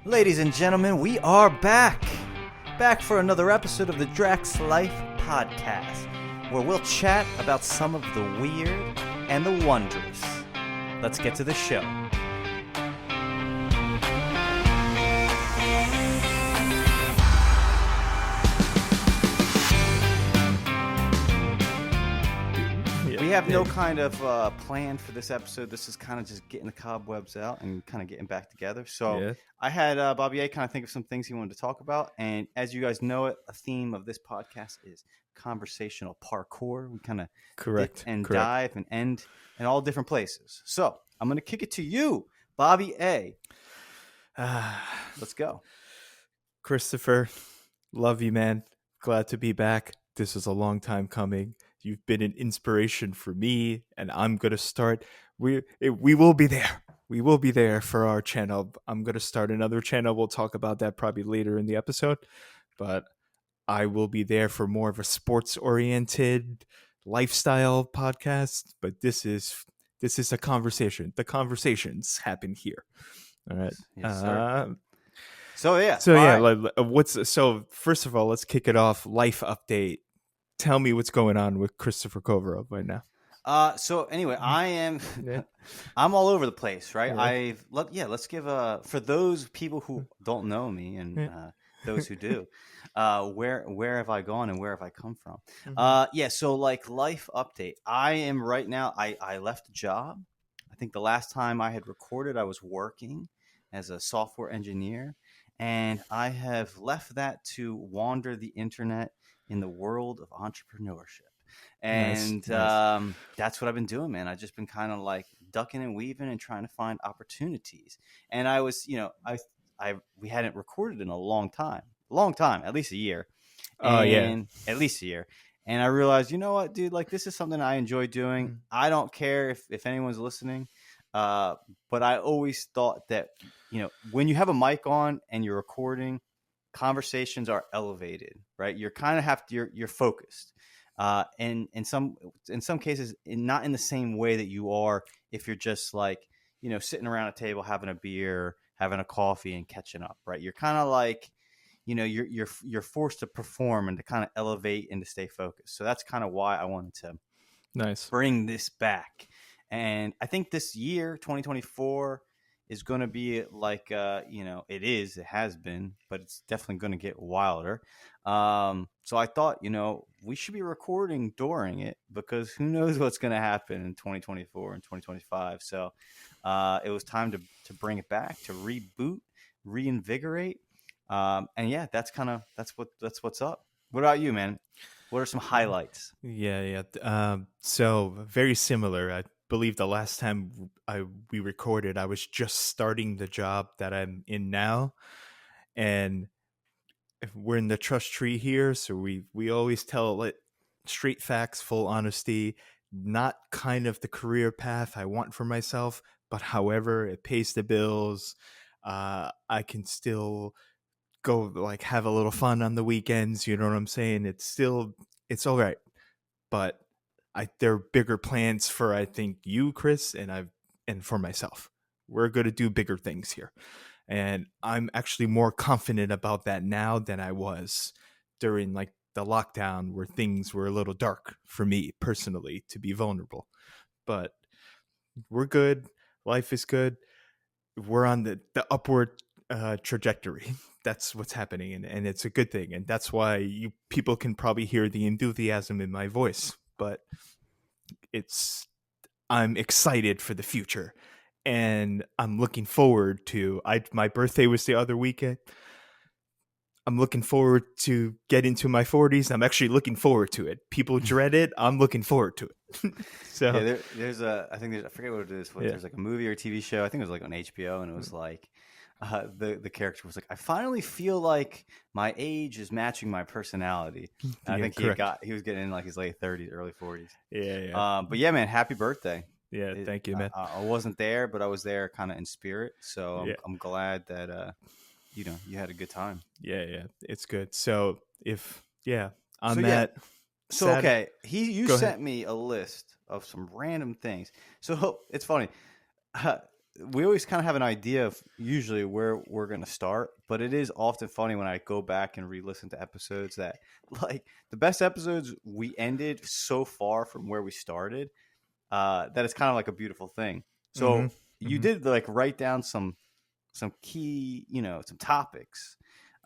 Ladies and gentlemen, we are back for another episode of the Draxx Life podcast, where we'll chat about some of the weird and the wondrous. Let's get to the show. We have no kind of plan for this episode. This is kind of just getting the cobwebs out and kind of getting back together. So I had Bobby A kind of think of some things he wanted to talk about. And as you guys know it, a theme of this podcast is conversational parkour. We kind of dive and end in all different places. So I'm going to kick it to you, Bobby A. Let's go. Christopher, love you, man. Glad to be back. This is a long time coming. You've been an inspiration for me, and I'm going to start. We will be there. We will be there for our channel. I'm going to start another channel. We'll talk about that probably later in the episode, but I will be there for more of a sports-oriented lifestyle podcast. But this is a conversation. The conversations happen here. All right. Yes, sir. So first of all, let's kick it off. Life update. Tell me what's going on with Christopher Corvo right now. So anyway, I'm all over the place, right? Yeah. Let's give for those people who don't know me and those who do, where have I gone and where have I come from? So like life update. I am right now. I left a job. I think the last time I had recorded, I was working as a software engineer, and I have left that to wander the internet in the world of entrepreneurship. And nice. That's what I've been doing, man. I've just been kind of like ducking and weaving and trying to find opportunities. And I was, we hadn't recorded in a long time, at least a year. At least a year. And I realized, you know what, dude, like this is something I enjoy doing. I don't care if anyone's listening. But I always thought that, when you have a mic on and you're recording, conversations are elevated, right? You're kind of you're focused, and in some cases, not in the same way that you are if you're just like sitting around a table having a beer, having a coffee, and catching up, right? You're kind of like, you're forced to perform and to kind of elevate and to stay focused. So that's kind of why I wanted to bring this back, and I think this year, 2024. Is going to be like, it has been, but it's definitely going to get wilder. So I thought, we should be recording during it because who knows what's going to happen in 2024 and 2025. So it was time to bring it back, to reboot, reinvigorate. That's what's up. What about you, man? What are some highlights? So very similar. I believe the last time we recorded, I was just starting the job that I'm in now, and we're in the trust tree here, so we always tell it straight facts, full honesty, not kind of the career path I want for myself, but however it pays the bills, I can still go like have a little fun on the weekends, you know what I'm saying? It's all right, but there are bigger plans for, I think, you, Chris, and for myself. We're going to do bigger things here. And I'm actually more confident about that now than I was during like the lockdown where things were a little dark for me personally to be vulnerable. But we're good. Life is good. We're on the upward trajectory. That's what's happening. And it's a good thing. And that's why people can probably hear the enthusiasm in my voice. But I'm excited for the future, and I'm looking forward to. My birthday was the other weekend. I'm looking forward to get into my 40s. I'm actually looking forward to it. People dread it. I'm looking forward to it. So I forget what it is. There's like a movie or a TV show. I think it was like on HBO, and it was like. The character was like, I finally feel like my age is matching my personality. I think he was getting in like his late 30s, early 40s. But yeah, man, happy birthday. Thank you, man. I wasn't there, but I was there kind of in spirit. So I'm glad that you had a good time. It's good. So you sent me a list of some random things. So it's funny. we always kind of have an idea of usually where we're going to start, but it is often funny when I go back and re-listen to episodes that like the best episodes we ended so far from where we started that it's kind of like a beautiful thing. So you did like write down some key, some topics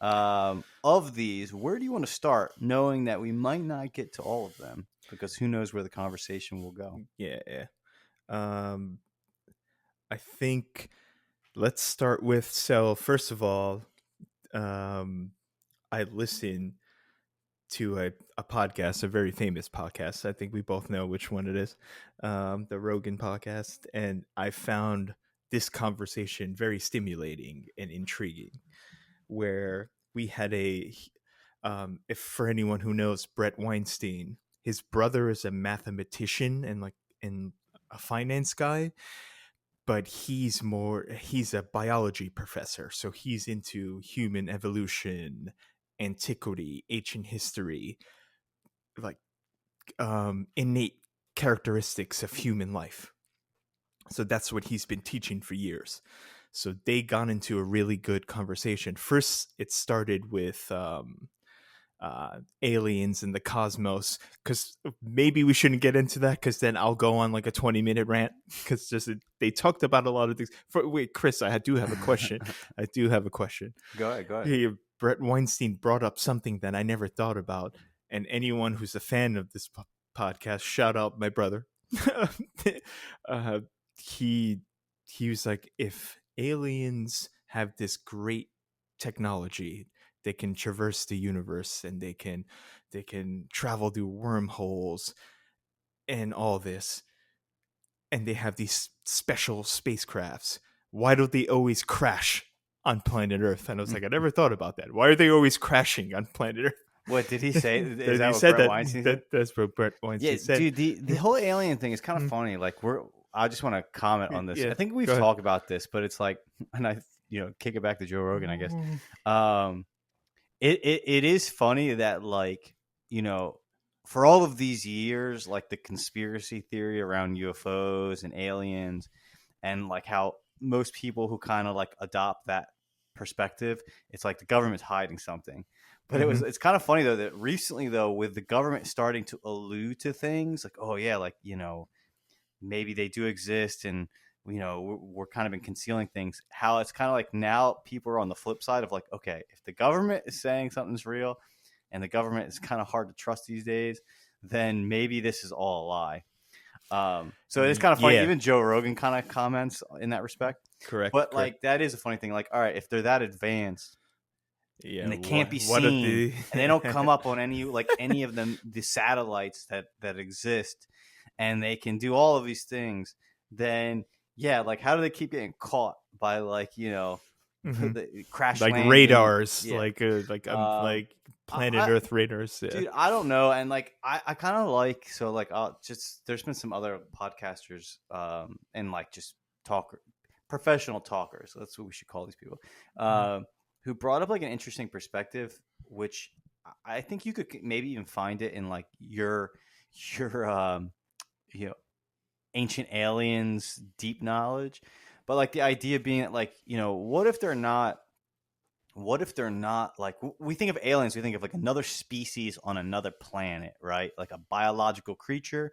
of these. Where do you want to start, knowing that we might not get to all of them because who knows where the conversation will go? Yeah. I think let's start with, so first of all, I listen to a podcast, a very famous podcast. I think we both know which one it is, the Rogan podcast. And I found this conversation very stimulating and intriguing, where we had if for anyone who knows Brett Weinstein, his brother is a mathematician and a finance guy, but he's a biology professor. So he's into human evolution, antiquity, ancient history, like innate characteristics of human life. So that's what he's been teaching for years. So they got into a really good conversation. First, it started with aliens and the cosmos, because maybe we shouldn't get into that, because then I'll go on like a 20-minute rant, because they talked about a lot of things. Wait, Chris, I do have a question. Go ahead. Hey, Brett Weinstein brought up something that I never thought about, and anyone who's a fan of this podcast, shout out my brother. He was like, if aliens have this great technology, they can traverse the universe and they can travel through wormholes and all this, and they have these special spacecrafts, why don't they always crash on planet Earth? And I was like, I never thought about that. Why are they always crashing on planet Earth? What did he say? Is that what Brett Weinstein said? That's what Brett Weinstein said. Dude, the whole alien thing is kind of funny. Like I just want to comment on this. Yeah, I think we've talked about this, but it's like, and I kick it back to Joe Rogan, I guess. It is funny that, like, for all of these years, like the conspiracy theory around UFOs and aliens, and like how most people who kind of like adopt that perspective, it's like the government's hiding something. But it's kind of funny though that recently, though, with the government starting to allude to things like, oh yeah, like, maybe they do exist, and we're kind of been concealing things, how it's kind of like now people are on the flip side of like, okay, if the government is saying something's real and the government is kind of hard to trust these days, then maybe this is all a lie. So it's kind of funny. Even Joe Rogan kind of comments in that respect. Correct. But like, that is a funny thing. Like, all right, if they're that advanced, and they can't be seen, and they don't come up on any of them, the satellites that exist, and they can do all of these things, then yeah, like, how do they keep getting caught by like, the crash like landing, radars, like planet Earth radars? Yeah. Dude, I don't know, and like I kind of like, so like there's been some other podcasters and like just professional talkers, that's what we should call these people, who brought up like an interesting perspective, which I think you could maybe even find it in like your ancient aliens deep knowledge. But like the idea being that, like, what if they're not like, we think of aliens, we think of like another species on another planet, right? Like a biological creature,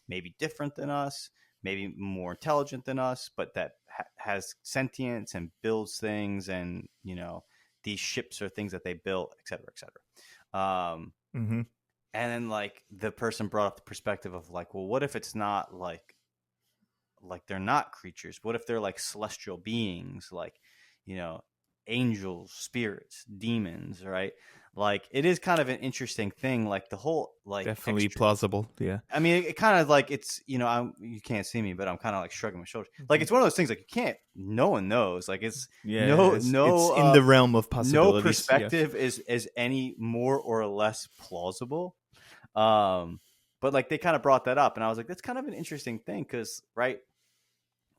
maybe different than us, maybe more intelligent than us, but that has sentience and builds things, and these ships are things that they built, et cetera, et cetera. And then like the person brought up the perspective of like, well, what if it's not like they're not creatures? What if they're like celestial beings, like, angels, spirits, demons, right? Like, it is kind of an interesting thing, like the whole, like, definitely plausible. Yeah, I mean, it kind of like, it's, you can't see me, but I'm kind of like shrugging my shoulders. Like, it's one of those things, like, no one knows, like, it's it's in the realm of possibilities. No perspective is any more or less plausible. But like, they kind of brought that up, and I was like, that's kind of an interesting thing, because, right,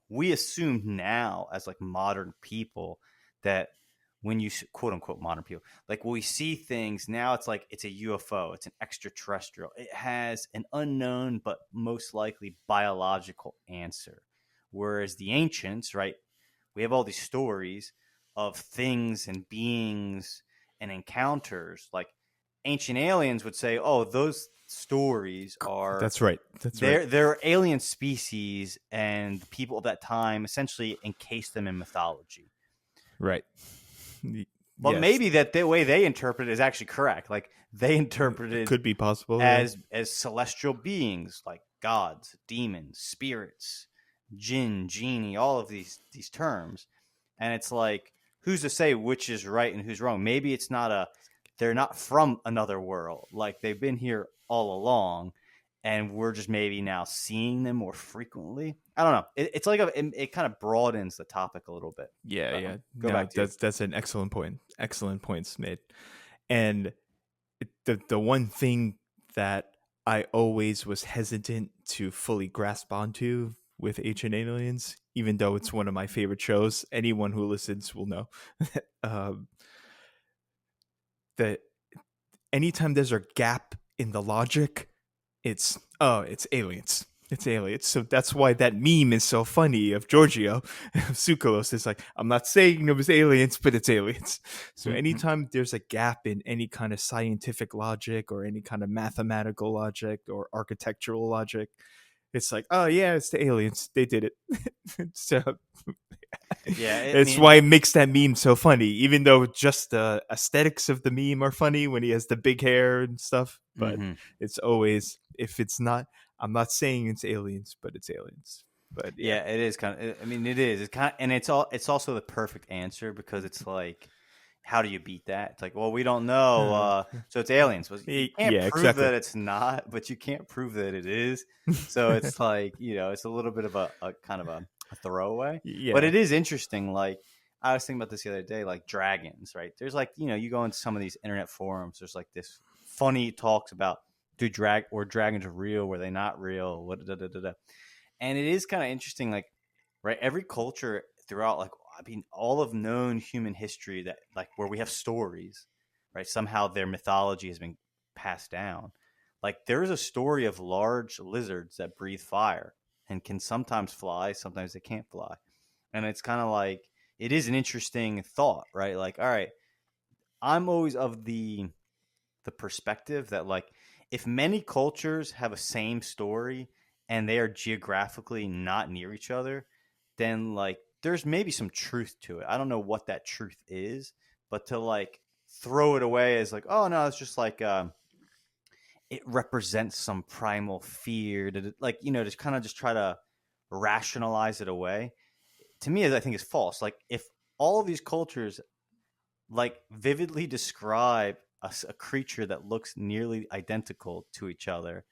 we assume now as like modern people that when you quote unquote modern people, like when we see things now, it's like it's a UFO, it's an extraterrestrial, it has an unknown but most likely biological answer. Whereas the ancients, right, we have all these stories of things and beings and encounters. Like ancient aliens would say, oh, those stories are That's right. That's right. they're alien species, and the people of that time essentially encased them in mythology. Right. But Yes. maybe that the way they interpret it is actually correct. Like they interpreted Could be possible as celestial beings, like gods, demons, spirits, jinn, genie, all of these terms. And it's like, who's to say which is right and who's wrong? Maybe it's not they're not from another world. Like they've been here all along, and we're just maybe now seeing them more frequently. I don't know. It's like it kind of broadens the topic a little bit. Yeah. Go back to that's an excellent point. Excellent points made. And the one thing that I always was hesitant to fully grasp onto with Ancient Aliens, even though it's one of my favorite shows, anyone who listens will know that anytime there's a gap in the logic, it's aliens. It's aliens. So that's why that meme is so funny of Giorgio, of Tsoukalos. It's like, I'm not saying it was aliens, but it's aliens. So anytime there's a gap in any kind of scientific logic or any kind of mathematical logic or architectural logic, it's like, oh yeah, it's the aliens. They did it. So yeah, it's why it makes that meme so funny, even though just the aesthetics of the meme are funny when he has the big hair and stuff. But it's always, if it's not, I'm not saying it's aliens, but it's aliens. But yeah, it is kind of. I mean, it is. It's kind of, and it's also the perfect answer, because it's like, how do you beat that? It's like, well, we don't know, so it's aliens. Well, you can't prove that it's not, but you can't prove that it is. So it's like, it's a little bit of a kind of a throwaway. Yeah. But it is interesting. Like I was thinking about this the other day, like dragons, right? There's like, you go into some of these internet forums. There's like this funny talks about, dragons are real? Were they not real? What And it is kind of interesting, like, right? Every culture throughout, like, I mean, all of known human history, that like where we have stories, right? Somehow their mythology has been passed down. Like there is a story of large lizards that breathe fire and can sometimes fly, sometimes they can't fly. And it's kind of like, it is an interesting thought, right? Like, all right, I'm always of the perspective that, like, if many cultures have a same story and they are geographically not near each other, then like there's maybe some truth to it. I don't know what that truth is, but to like throw it away as like, oh no, it's just like it represents some primal fear, to like, just kind of just try to rationalize it away, to me, I think is false. Like if all of these cultures like vividly describe a creature that looks nearly identical to each other,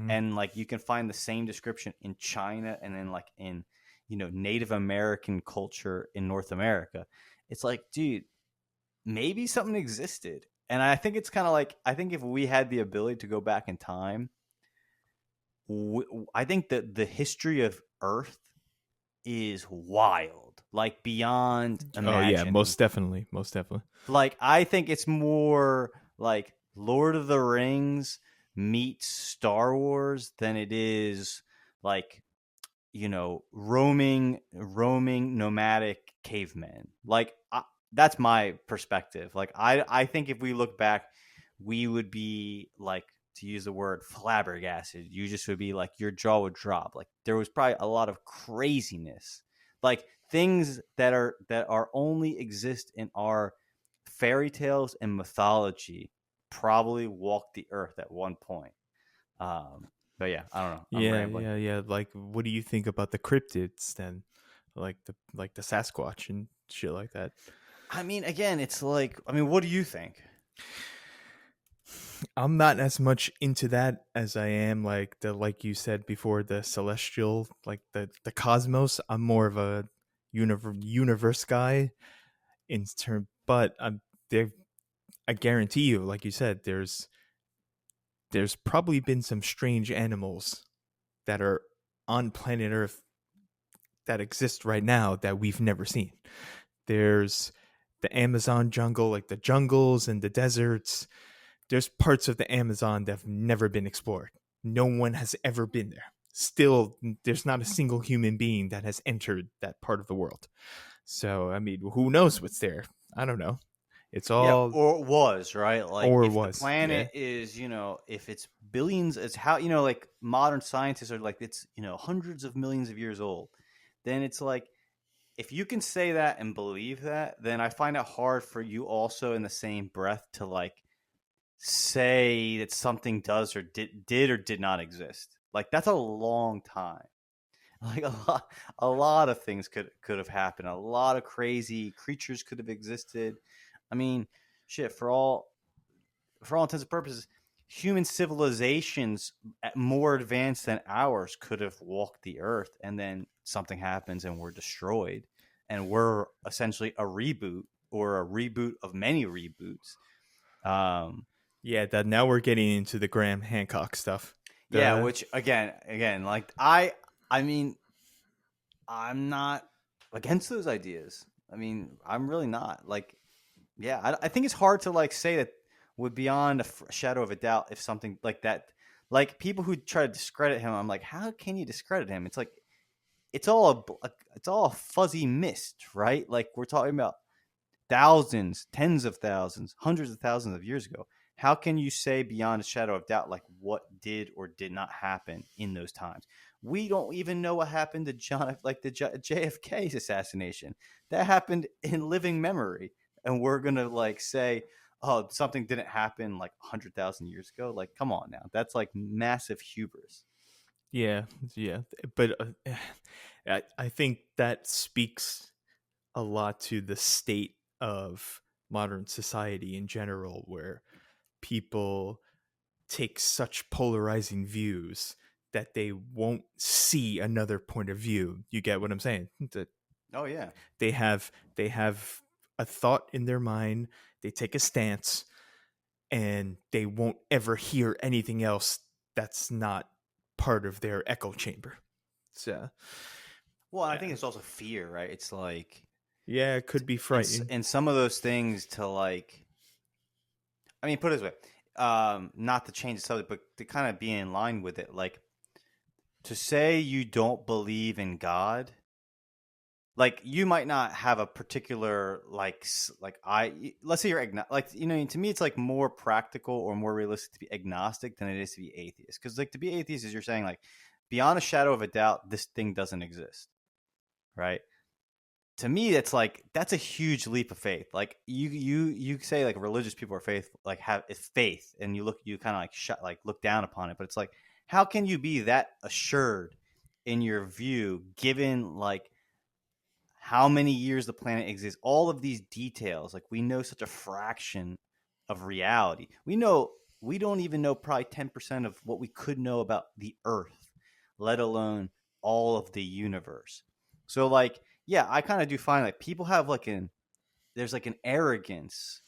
and like you can find the same description in China and then like in Native American culture in North America, it's like, dude, maybe something existed. And I think it's kind of like, I think if we had the ability to go back in time, I think that the history of Earth is wild, like beyond imagining. Oh yeah, most definitely. Like I think it's more like Lord of the Rings meets Star Wars than it is like, roaming nomadic cavemen. Like that's my perspective. Like I think if we look back, we would be like, to use the word, flabbergasted. You just would be like, your jaw would drop. Like there was probably a lot of craziness, like things that are only exist in our fairy tales and mythology probably walked the earth at one point. But yeah, I don't know. I'm rambling. Yeah. Like, what do you think about the cryptids then? Like the Sasquatch and shit like that. I mean, again, it's like, what do you think? I'm not as much into that as I am like you said before, the celestial, like the cosmos. I'm more of a universe guy in term, but I guarantee you, like you said, there's probably been some strange animals that are on planet Earth that exist right now that we've never seen. There's the Amazon jungle, like the jungles and the deserts. There's parts of the Amazon that have never been explored. No one has ever been there. still there's not a single human being that has entered that part of the world. So I mean, who knows what's there? I don't know. It's Yeah, all or was, right? Like or if the was. Yeah. planet is, if it's billions, it's how, like modern scientists are like, it's, hundreds of millions of years old. Then it's like, if you can say that and believe that, then I find it hard for you also in the same breath to like say that something does or did or did not exist. Like that's a long time. Like a lot of things could have happened. A lot of crazy creatures could have existed. I mean, shit, for all intents and purposes, human civilizations more advanced than ours could have walked the earth, and then something happens and we're destroyed, and we're essentially a reboot or a reboot of many reboots. Um, Yeah, that now we're getting into the Graham Hancock stuff. yeah, The which again, like I mean, I'm not against those ideas. I mean, I'm really not. Like, yeah, I think it's hard to like say that would beyond a shadow of a doubt if something like that, like people who try to discredit him. I'm like, how can you discredit him? It's like it's all a fuzzy mist, right? Like we're talking about thousands, tens of thousands, hundreds of thousands of years ago. How can you say beyond a shadow of doubt, like what did or did not happen in those times? We don't even know what happened to John, like the JFK's assassination. That happened in living memory, and we're gonna like say, "Oh, something didn't happen like 100,000 years ago." Like, come on now, that's like massive hubris. yeah, yeah, but I think that speaks a lot to the state of modern society in general, where people take such polarizing views that they won't see another point of view. You get what I'm saying? Oh yeah, They have a thought in their mind, they take a stance, and they won't ever hear anything else that's not part of their echo chamber. So well, I think yeah, it's also fear, right? It's like yeah, it could be frightening. and some of those things to like, I mean, put it this way, not to change the subject, but to kind of be in line with it, like to say you don't believe in God, like you might not have a particular like let's say you're like, to me it's like more practical or more realistic to be agnostic than it is to be atheist, because like to be atheist is you're saying like beyond a shadow of a doubt this thing doesn't exist, right? To me that's a huge leap of faith. Like you say like religious people are faith, like have it's faith, and you kind of like look down upon it, but it's like how can you be that assured in your view given like how many years the planet exists, all of these details? Like we know such a fraction of reality. We don't even know probably 10% of what we could know about the earth, let alone all of the universe. So like, yeah, I kind of do find like people have like there's like an arrogance,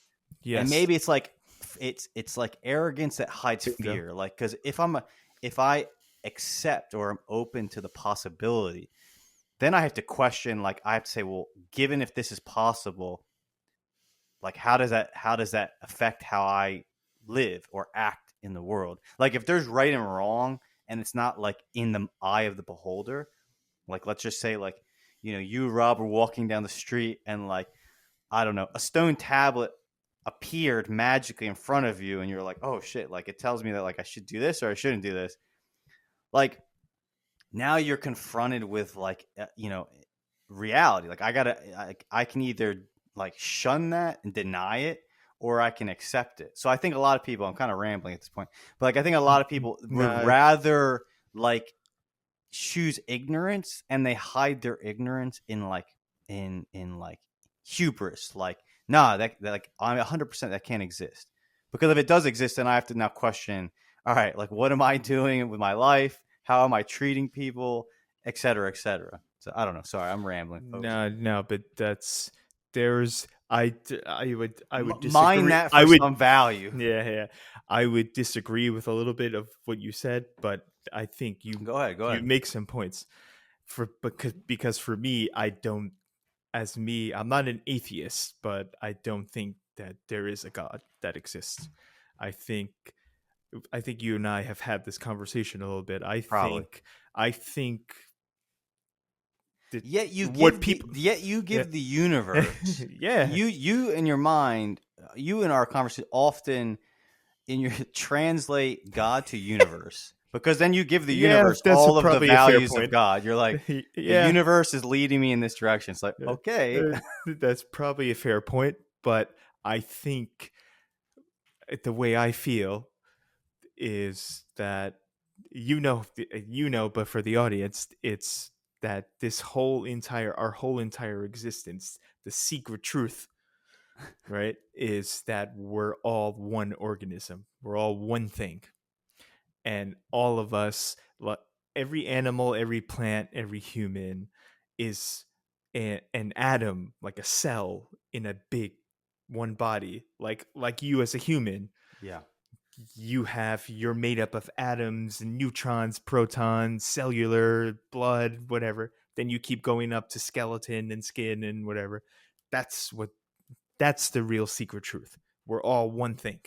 and Yes. maybe it's like it's like arrogance that hides Bingo. fear. Like cuz if I accept or am open to the possibility, then I have to question, like I have to say, well, given if this is possible, like how does that affect how I live or act in the world? Like if there's right and wrong and it's not like in the eye of the beholder, like let's just say like, you Rob are walking down the street and like, I don't know, a stone tablet appeared magically in front of you and you're like, oh shit, like it tells me that like I should do this or I shouldn't do this. Like now you're confronted with like reality. Like I can either like shun that and deny it, or I can accept it. So I think a lot of people, I'm kind of rambling at this point, but like I think a lot of people would No, rather like choose ignorance, and they hide their ignorance in like in like hubris. Like nah, that like I'm 100% that can't exist, because if it does exist, then I have to now question. All right, like what am I doing with my life? How am I treating people, et cetera, et cetera. So I don't know. Sorry, I'm rambling, folks. no, but that's there's I would Mine disagree. that I for would some value. Yeah, I would disagree with a little bit of what you said, but I think Go ahead. Go you ahead. make some points for because for me, I don't as me, I'm not an atheist, but I don't think that there is a God that exists. I think I think you and I have had this conversation a little bit. Probably. I think that Yet you yeah. give the universe, Yeah, you in your mind, you in our conversation often in your translate God to universe, because then you give the yeah, universe that's all of the probably a fair values of point. God. You're like, the Yeah, universe is leading me in this direction. It's like, uh, okay. that's probably a fair point, but I think the way I feel is that but for the audience, it's that our whole entire existence, the secret truth, right, is that we're all one organism, we're all one thing, and all of us, every animal, every plant, every human, is an atom, like a cell in a big one body, like you as a human. Yeah. You're made up of atoms, neutrons, protons, cellular, blood, whatever. Then you keep going up to skeleton and skin and whatever. That's the real secret truth. We're all one thing.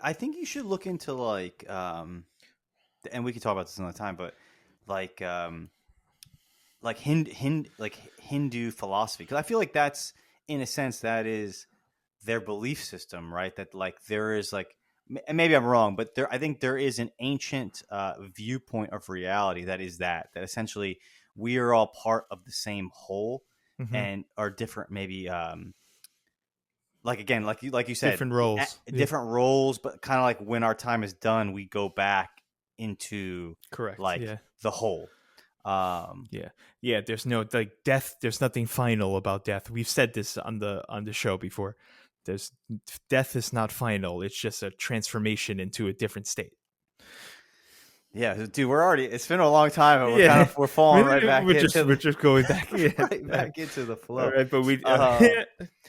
I think you should look into like, and we can talk about this another time, but like, like Hindu philosophy, because I feel like that's, in a sense, that is their belief system, right? That like there is like, and maybe I'm wrong, but I think there is an ancient viewpoint of reality that is that essentially we are all part of the same whole Mm-hmm. and are different, maybe like, again, like you said, Different roles. different roles, but kind of like when our time is done, we go back into Correct. like Yeah. the whole. Yeah. Yeah. There's no like death. There's nothing final about death. We've said this on the show before. There's Death is not final. It's just a transformation into a different state. Yeah, dude, it's been a long time, and Yeah, we're falling right back we're just going back, right back into the flow. All right, but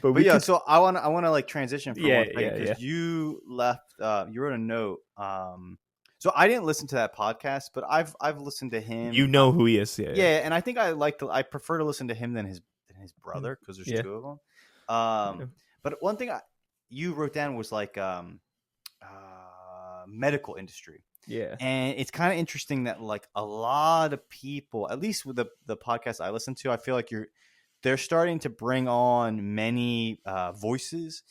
but yeah, so I want to like transition for one second, yeah. because you left, you wrote a note. So I didn't listen to that podcast, but I've listened to him. You know who he is, yeah, and I think I prefer to listen to him than his brother, because there's two of them. But one thing you wrote down was like medical industry. Yeah. And it's kind of interesting that like a lot of people, at least with the podcast I listen to, I feel like they're starting to bring on many voices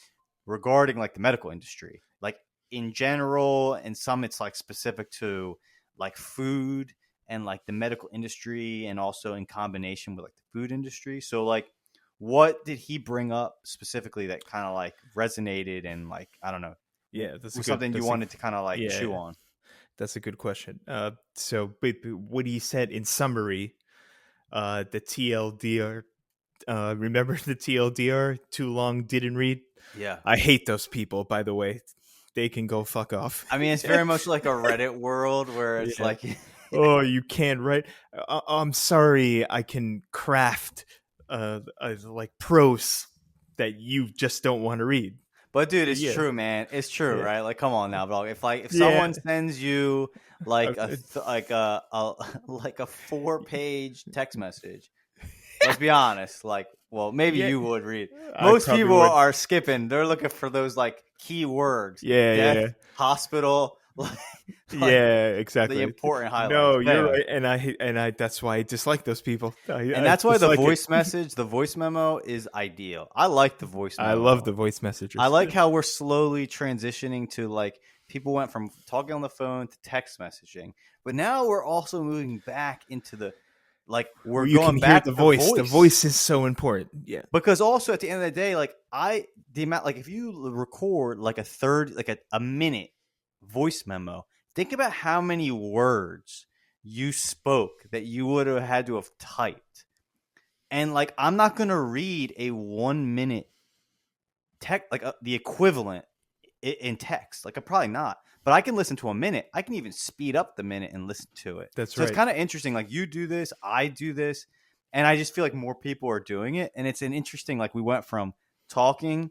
regarding like the medical industry, like in general, and some it's like specific to like food and like the medical industry, and also in combination with like the food industry. So like, what did he bring up specifically that kind of like resonated, and like, I don't know, that's was something you wanted to kind of like chew on? That's a good question. So but what he said in summary, the TLDR, remember the TLDR, too long, didn't read? Yeah. I hate those people, by the way. They can go fuck off. I mean, it's very much like a Reddit world where it's like, oh, you can't write. I'm sorry, I can craft like prose that you just don't want to read. But dude, it's true, man. It's true, right? Like, come on now, bro. If someone sends you like a 4-page text message, let's be honest. Like, well, maybe you would read. Most people are skipping. They're looking for those like keywords. Death, hospital. Exactly. The important highlights. No, you're right, and I that's why I dislike those people. And that's why the voice message, the voice memo, is ideal. I like the voice memo. I love the voice messages. I like how we're slowly transitioning to like, people went from talking on the phone to text messaging, but now we're also moving back into the like, we're going back to the voice. The voice is so important. Yeah, because also at the end of the day, like the amount, like if you record like a minute voice memo, think about how many words you spoke that you would have had to have typed. And like, I'm not going to read a 1 minute text, like the equivalent in text. Like, I'm probably not, but I can listen to a minute. I can even speed up the minute and listen to it. That's so right. It's kind of interesting. Like, you do this, I do this, and I just feel like more people are doing it. And it's an interesting, like, we went from talking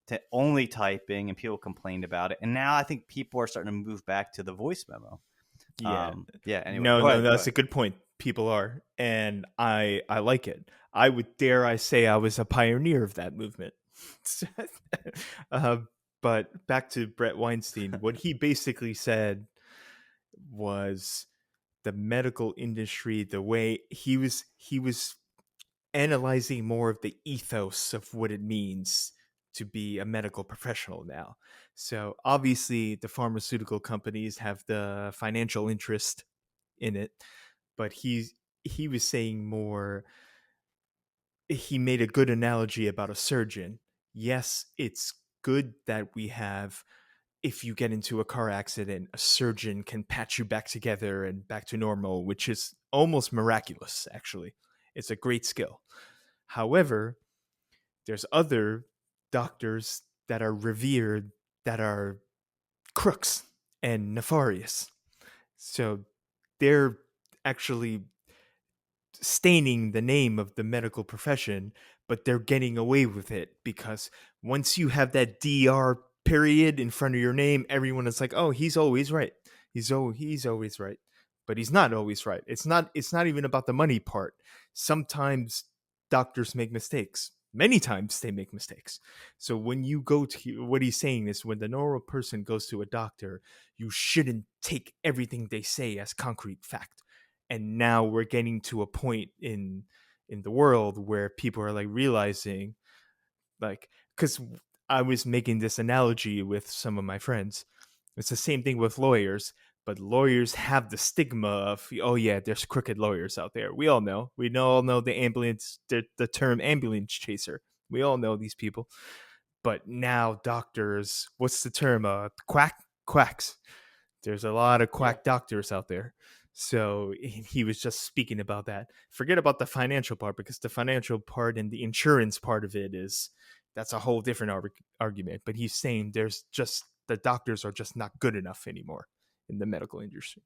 to only typing, and people complained about it. And now I think people are starting to move back to the voice memo. Anyway, no, that's a good point. People are, and I like it. I would dare I say I was a pioneer of that movement. But back to Brett Weinstein, what he basically said was the medical industry, the way he was analyzing more of the ethos of what it means to be a medical professional now. So obviously the pharmaceutical companies have the financial interest in it, but he was saying more, he made a good analogy about a surgeon. Yes, it's good that we have, if you get into a car accident, a surgeon can patch you back together and back to normal, which is almost miraculous, actually. It's a great skill. However, there's other doctors that are revered that are crooks and nefarious. So they're actually staining the name of the medical profession, but they're getting away with it because once you have that DR period in front of your name, everyone is like, "Oh, he's always right. He's always right." But he's not always right. It's not even about the money part. Sometimes doctors make mistakes. Many times they make mistakes. So when you go to, what he's saying is, when the normal person goes to a doctor, you shouldn't take everything they say as concrete fact. And now we're getting to a point in the world where people are like realizing, like, because I was making this analogy with some of my friends, it's the same thing with lawyers, but lawyers have the stigma of, oh yeah, there's crooked lawyers out there. We all know the term ambulance chaser. We all know these people. But now doctors, what's the term, quacks. There's a lot of Yeah. quack doctors out there. So he was just speaking about that. Forget about the financial part, because the financial part and the insurance part of it is, that's a whole different argument. But he's saying there's just, the doctors are just not good enough anymore in the medical industry.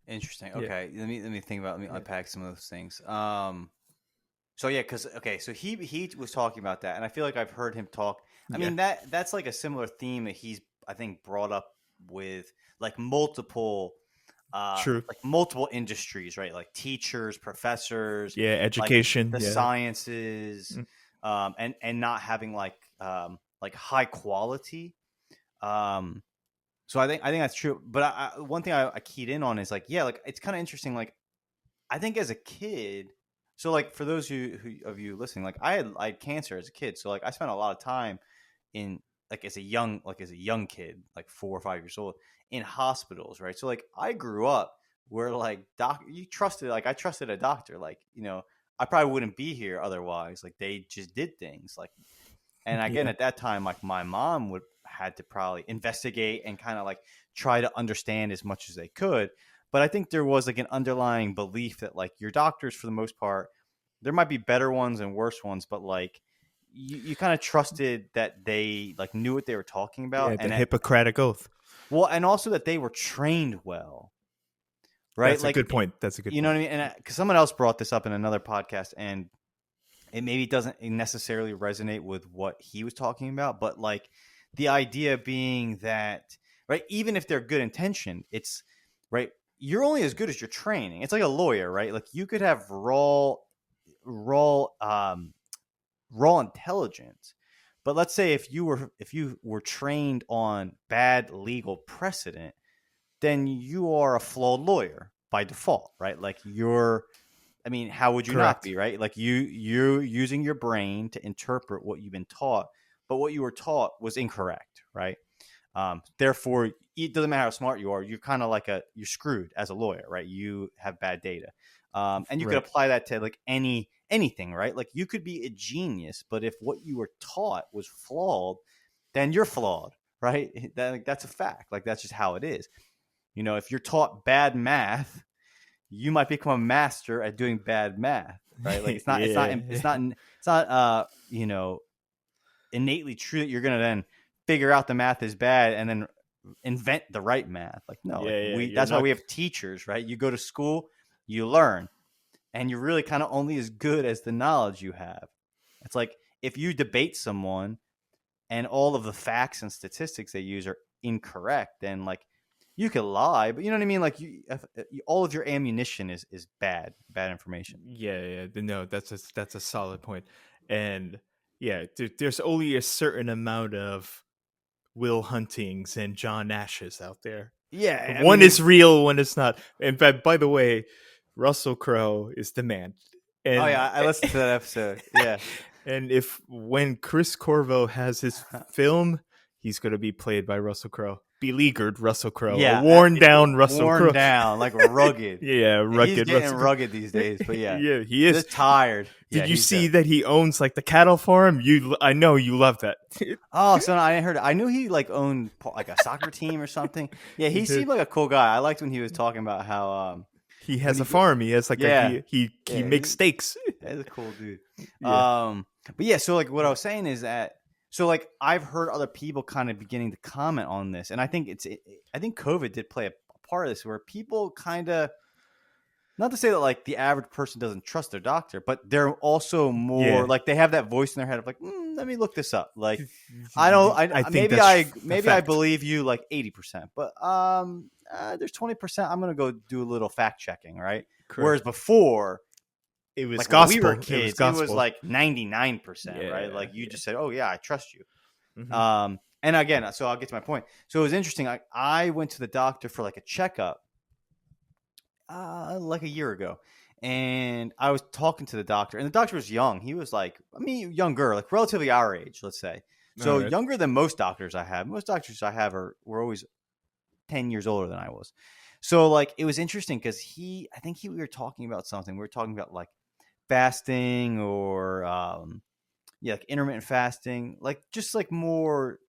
Interesting. Yeah. Okay, let me think about. Let me Yeah. unpack some of those things. So yeah, because okay, so he was talking about that, and I feel like I've heard him talk. I Yeah. mean that's like a similar theme that he's, I think, brought up with like True. multiple industries, right? Like teachers, professors, Yeah. like Education. the Yeah. sciences, Mm. and not having like high quality. Um, so I think that's true. But one thing I keyed in on is like, yeah, like it's kind of interesting. Like I think as a kid, so like for those of you listening, like I had cancer as a kid, so like I spent a lot of time in like as a young kid, like 4 or 5 years old, in hospitals, right? So like I grew up where like you trusted, like I trusted a doctor, like I probably wouldn't be here otherwise. Like they just did things like, and again Yeah. at that time, like my mom would had to probably investigate and kind of like try to understand as much as they could. But I think there was like an underlying belief that like your doctors, for the most part, there might be better ones and worse ones, but like you kind of trusted that they like knew what they were talking about, Yeah. The and Hippocratic Oath. well, and also that they were trained well, right? That's a Like good point. That's a good you know what point. I mean? And because someone else brought this up in another podcast, and it maybe doesn't necessarily resonate with what he was talking about, but like the idea being that, right, even if they're good intentioned, it's right, you're only as good as your training. It's like a lawyer, right? Like you could have raw raw intelligence, but let's say if you were trained on bad legal precedent, then you are a flawed lawyer by default, right? Like I mean, how would you not Correct. be, right? Like you're using your brain to interpret what you've been taught, but what you were taught was incorrect, right? Therefore, it doesn't matter how smart you are. You're kind of like you're screwed as a lawyer, right? You have bad data, and you could Right. apply that to like anything, right? Like you could be a genius, but if what you were taught was flawed, then you're flawed, right? That's a fact. Like that's just how it is. If you're taught bad math, you might become a master at doing bad math, right? Like Yeah. it's not innately true that you're going to then figure out the math is bad and then invent the right math. Like no, like Yeah. Yeah. You're that's why not. we have teachers, right? You go to school, you learn, and you're really kind of only as good as the knowledge you have. It's like if you debate someone and all of the facts and statistics they use are incorrect, then like you could lie, but you know what I mean. Like all of your ammunition is bad information. Yeah. Yeah. No, that's a solid point. And yeah, there's only a certain amount of Will Huntings and John Ashes out there. Yeah, I One mean, is real, one is not. And by the way, Russell Crowe is the man. oh And yeah, I listened to that episode. Yeah. and if when Chris Corvo has his film, he's going to be played by Russell Crowe, beleaguered Russell Crowe, a Yeah, worn down Russell worn Crowe. down, like rugged. Yeah, He's rugged getting Russell Crowe. rugged these days, but yeah, Yeah, he is. just tired. Yeah, Did you he's see there. that he owns like the cattle farm? I know you love that. Oh, so I heard. I knew he like owned like a soccer team or something. Yeah, he seemed like a cool guy. I liked when he was talking about how he has a farm. He has like yeah, he makes steaks. He's a cool dude. Yeah. But yeah, so like what I was saying is that so like I've heard other people kind of beginning to comment on this, and I think I think COVID did play a part of this where people kind of. Not to say that like the average person doesn't trust their doctor, but they're also more like they have that voice in their head of like, let me look this up. Like, I think maybe I believe you like 80%, but there's 20%. I'm gonna go do a little fact checking, right? Correct. Whereas before, it was like gospel. When we were kids, it was like 99%, right? Like you just said, oh yeah, I trust you. Mm-hmm. And again, so I'll get to my point. So it was interesting. I went to the doctor for like a checkup. Like a year ago, and I was talking to the doctor, and the doctor was young. He was like, younger, like relatively our age, let's say. So younger than most doctors I have. Most doctors I have were always 10 years older than I was. So like it was interesting because we were talking about something. We were talking about like fasting or like intermittent fasting, like just like more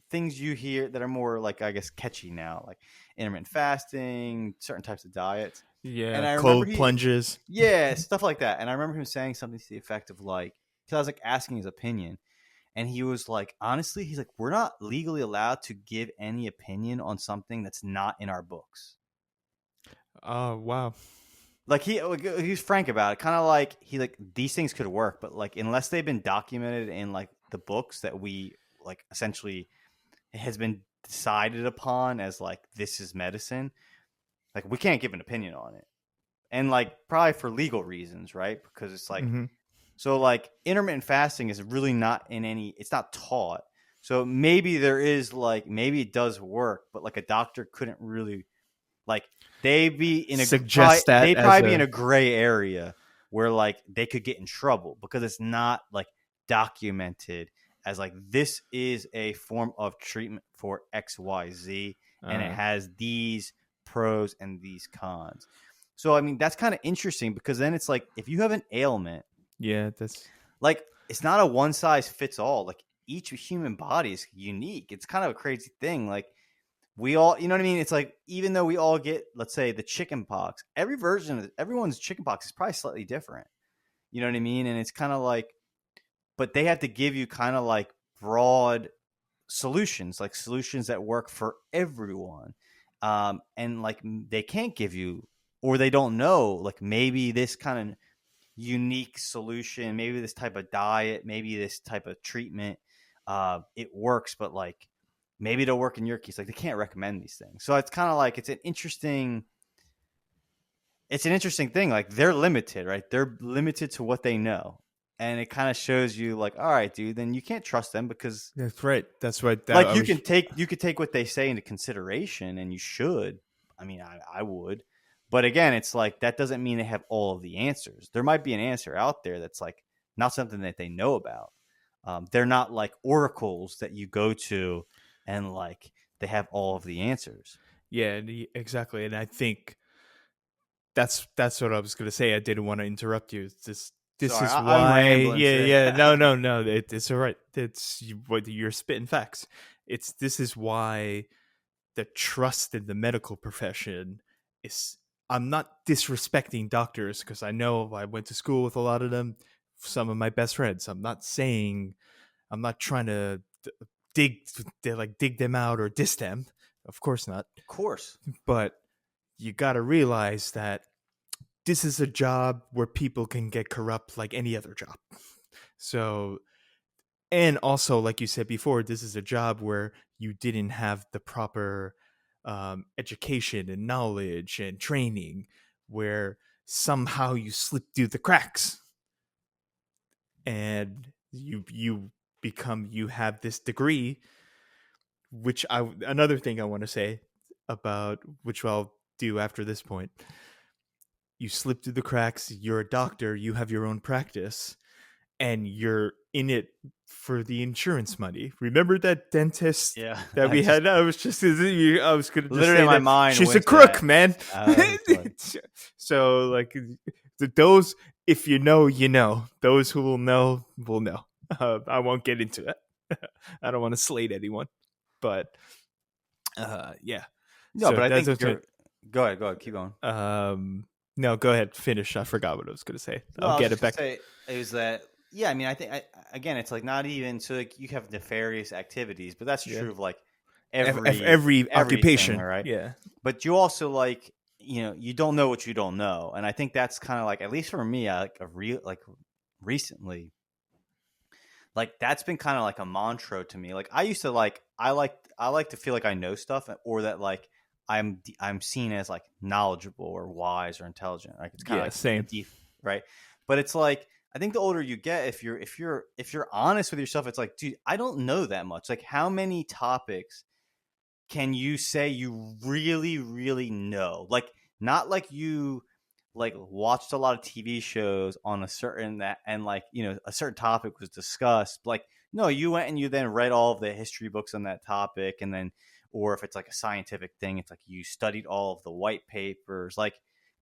things you hear that are more like I guess catchy now, like intermittent fasting, certain types of diets. Yeah, and I cold plunges. Yeah, stuff like that. And I remember him saying something to the effect of like, because I was like asking his opinion, and he was like, honestly, he's like, we're not legally allowed to give any opinion on something that's not in our books. Oh wow. Like he's frank about it, kind of like these things could work, but like unless they've been documented in like the books that we like essentially has been decided upon as like this is medicine, like we can't give an opinion on it, and like probably for legal reasons, right? Because it's like so like intermittent fasting is really not it's not taught, so maybe there is like maybe it does work, but like a doctor couldn't really like they'd be in a gray area where like they could get in trouble because it's not like documented as like this is a form of treatment for XYZ and it has these pros and these cons. So I mean that's kind of interesting because then it's like if you have an ailment, that's like it's not a one size fits all. Like each human body is unique. It's kind of a crazy thing. Like we all, you know what I mean? It's like even though we all get, let's say, the chicken pox, everyone's chicken pox is probably slightly different. You know what I mean? And it's kind of like, but they have to give you kind of like broad solutions, like solutions that work for everyone. And like they can't give you, or they don't know, like maybe this kind of unique solution, maybe this type of diet, maybe this type of treatment, it works, but like maybe it'll work in your case. Like they can't recommend these things. So it's kind of like it's an interesting thing. Like they're limited, right? They're limited to what they know. And it kind of shows you like, all right, dude, then you can't trust them because that's right. Like you could take what they say into consideration, and you should. I mean, I would. But again, it's like that doesn't mean they have all of the answers. There might be an answer out there that's like not something that they know about. They're not like oracles that you go to and like they have all of the answers. Yeah, exactly. And I think that's what I was going to say. I didn't want to interrupt you. This Sorry, is why. No. It's all right. You're spitting facts. This is why the trust in the medical profession is. I'm not disrespecting doctors because I know I went to school with a lot of them. Some of my best friends. I'm not trying to dig them out or diss them. Of course not. Of course. But you got to realize that this is a job where people can get corrupt like any other job. So, and also, like you said before, this is a job where you didn't have the proper education and knowledge and training, where somehow you slip through the cracks and you have this degree another thing I want to say about, which I'll do after this point. You slip through the cracks. You're a doctor. You have your own practice, and you're in it for the insurance money. Remember that dentist Yeah, that we had? I was going to just literally say my that mind she's a went to crook, that. man. Like, So like those, if you know, you know. Those who will know will know. I won't get into it. I don't want to slate anyone, but yeah. no, So but I that's think what's you're. Go ahead, keep going. no, go ahead, finish. I forgot what I was going to say. No, I'll I was get just it gonna back. say it was that. Yeah, I mean, I think again, it's like not even so. Like you have nefarious activities, but that's Yeah. true of like Every everything, occupation, right? yeah. But you also like you don't know what you don't know, and I think that's kind of like, at least for me, like a real like recently, like that's been kind of like a mantra to me. Like I used to like I like to feel like I know stuff, or that like I'm seen as like knowledgeable or wise or intelligent. Like it's kind of Yeah, like a same. deep, right? But it's like I think the older you get, if you're honest with yourself, it's like, dude, I don't know that much. Like how many topics can you say you really really know? Like not like you like watched a lot of TV shows on a certain that, and like a certain topic was discussed. Like no, you went and you then read all of the history books on that topic, and then, or if it's like a scientific thing, it's like you studied all of the white papers. Like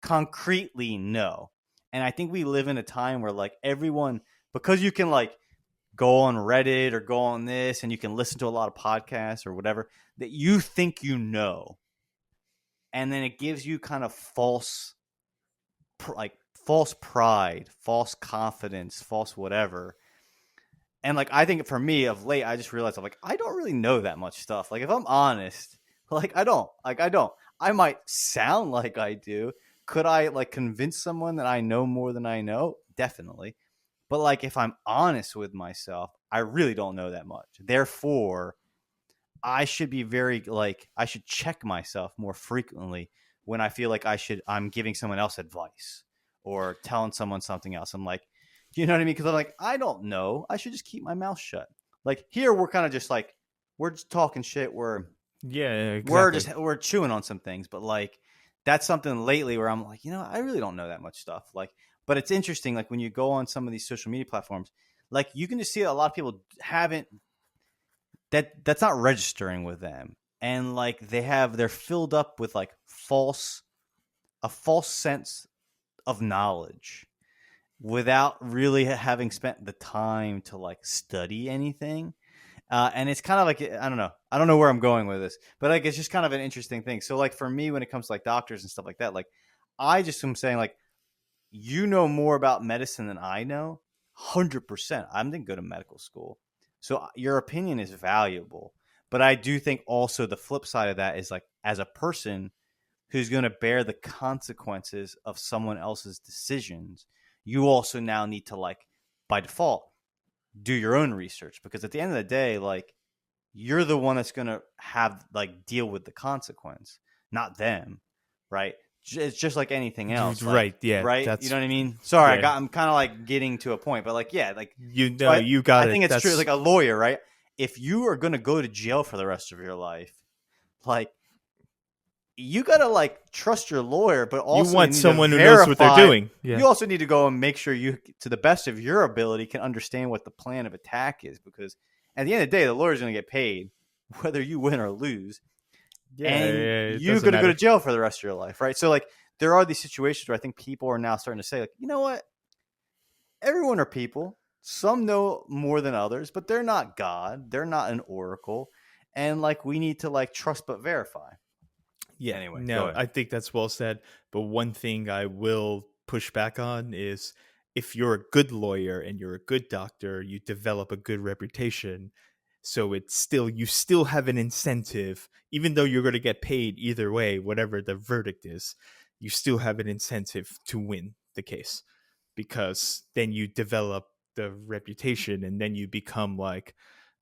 concretely no. And I think we live in a time where like everyone, because you can like go on Reddit or go on this and you can listen to a lot of podcasts or whatever, that you think you know. And then it gives you kind of false pride, false confidence, false whatever. And like I think for me of late, I just realized I'm like, I don't really know that much stuff. Like if I'm honest, like I don't. I might sound like I do. Could I like convince someone that I know more than I know? Definitely. But like if I'm honest with myself, I really don't know that much. Therefore, I should be very like I should check myself more frequently when I feel like I'm giving someone else advice or telling someone something else. I'm like, you know what I mean? Because I'm like, I don't know. I should just keep my mouth shut. Like here, we're kind of just like we're just talking shit. Yeah, exactly. We're chewing on some things, but like that's something lately where I'm like, I really don't know that much stuff. Like, but it's interesting. Like when you go on some of these social media platforms, like you can just see a lot of people haven't that's not registering with them, and like they're filled up with like a false sense of knowledge without really having spent the time to like study anything. And it's kind of like I don't know where I'm going with this, but like it's just kind of an interesting thing. So like for me, when it comes to like doctors and stuff like that, like I just am saying like you know more about medicine than I know. 100%. I didn't go to medical school, so your opinion is valuable. But I do think also the flip side of that is like as a person who's going to bear the consequences of someone else's decisions, you also now need to like by default do your own research, because at the end of the day, like you're the one that's going to have like deal with the consequence, not them, right? It's just like anything else, like Right, yeah, right, you that's know what I mean? Sorry, yeah. I'm kind of like getting to a point, but like yeah, like You so know, you got I it. think it's true. That's Like a lawyer, right? If you are going to go to jail for the rest of your life, like you gotta like trust your lawyer, but you also you want need to someone who knows what they're verify. doing. Yeah. You also need to go and make sure you, to the best of your ability, can understand what the plan of attack is, because at the end of the day, the lawyer's going to get paid whether you win or lose, Yeah, and it you're doesn't going to go to matter. jail for the rest of your life, right? So like there are these situations where I think people are now starting to say like, you know what? Everyone are people. Some know more than others, but they're not God. They're not an oracle, and like we need to like trust but verify. Yeah, Anyway, go no, ahead. I think that's well said. But one thing I will push back on is if you're a good lawyer and you're a good doctor, you develop a good reputation. So you still have an incentive, even though you're going to get paid either way, whatever the verdict is, you still have an incentive to win the case, because then you develop the reputation and then you become like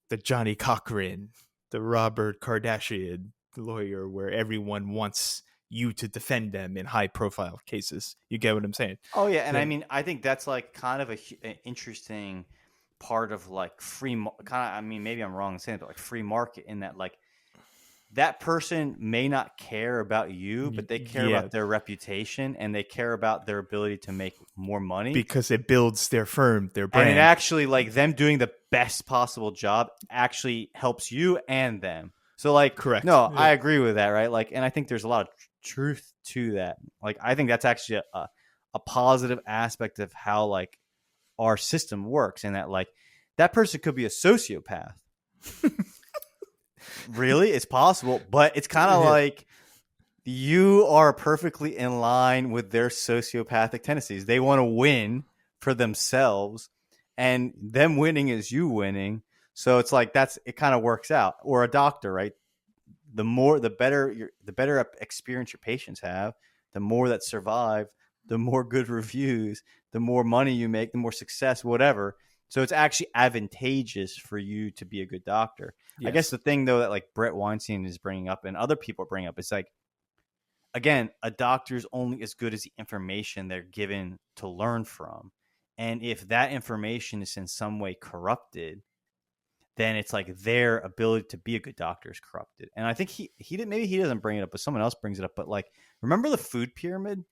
the Johnny Cochran, the Robert Kardashian lawyer, where everyone wants you to defend them in high profile cases. You get what I'm saying? Oh yeah, and I Yeah. mean, I think that's like kind of an interesting part of like kind of. I mean, maybe I'm wrong in saying it, but like free market in that like that person may not care about you, but they care Yeah, about their reputation, and they care about their ability to make more money. because it builds their firm, their And it brand. actually, like, them doing the best possible job actually helps you and them. So, like, Correct. no, Yeah. I agree with that, right? Like, and I think there's a lot of truth to that. Like, I think that's actually a positive aspect of how, like, our system works, and that, like, that person could be a sociopath. Really, it's possible, but it's kind of Yeah. like you are perfectly in line with their sociopathic tendencies. They want to win for themselves, and them winning is you winning. So it's like it kind of works out. Or a doctor, right? The better experience your patients have, the more that survive, the more good reviews, the more money you make, the more success, whatever. So it's actually advantageous for you to be a good doctor. I guess Yes. the thing though that like Brett Weinstein is bringing up and other people bring up is like, again, a doctor is only as good as the information they're given to learn from. And if that information is in some way corrupted, then it's like their ability to be a good doctor is corrupted. And I think he did, maybe he doesn't bring it up, but someone else brings it up. But like, remember the food pyramid?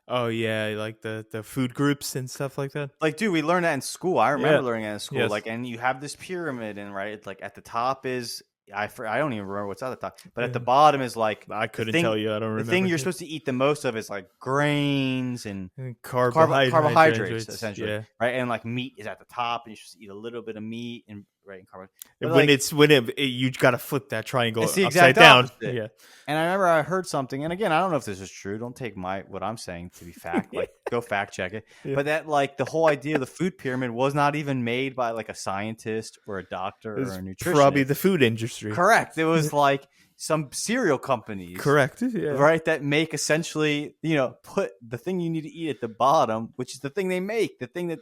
Oh yeah, like the food groups and stuff like that. Like, dude, we learned that in school. I Yeah. remember learning that in school. Yes. Like, and you have this pyramid, and right, it's like at the top is I don't even remember what's at the top, but at the bottom is like I couldn't tell you. I don't the remember. thing you're supposed to eat the most of is like grains and carbohydrates, essentially, Yeah. right? And like meat is at the top, and you're supposed to eat a little bit of meat and right and carbohydrates. But When like, you got to flip that triangle it's the upside exact down. opposite. Yeah. And I remember I heard something, and again, I don't know if this is true. Don't take what I'm saying to be fact. Like, go fact check it. Yeah. But that, like, the whole idea of the food pyramid was not even made by like a scientist or a doctor or a nutritionist. Probably the food industry. Correct. It was like some cereal companies. Correct. Yeah. Right. That make essentially, put the thing you need to eat at the bottom, which is the thing they make, the thing that,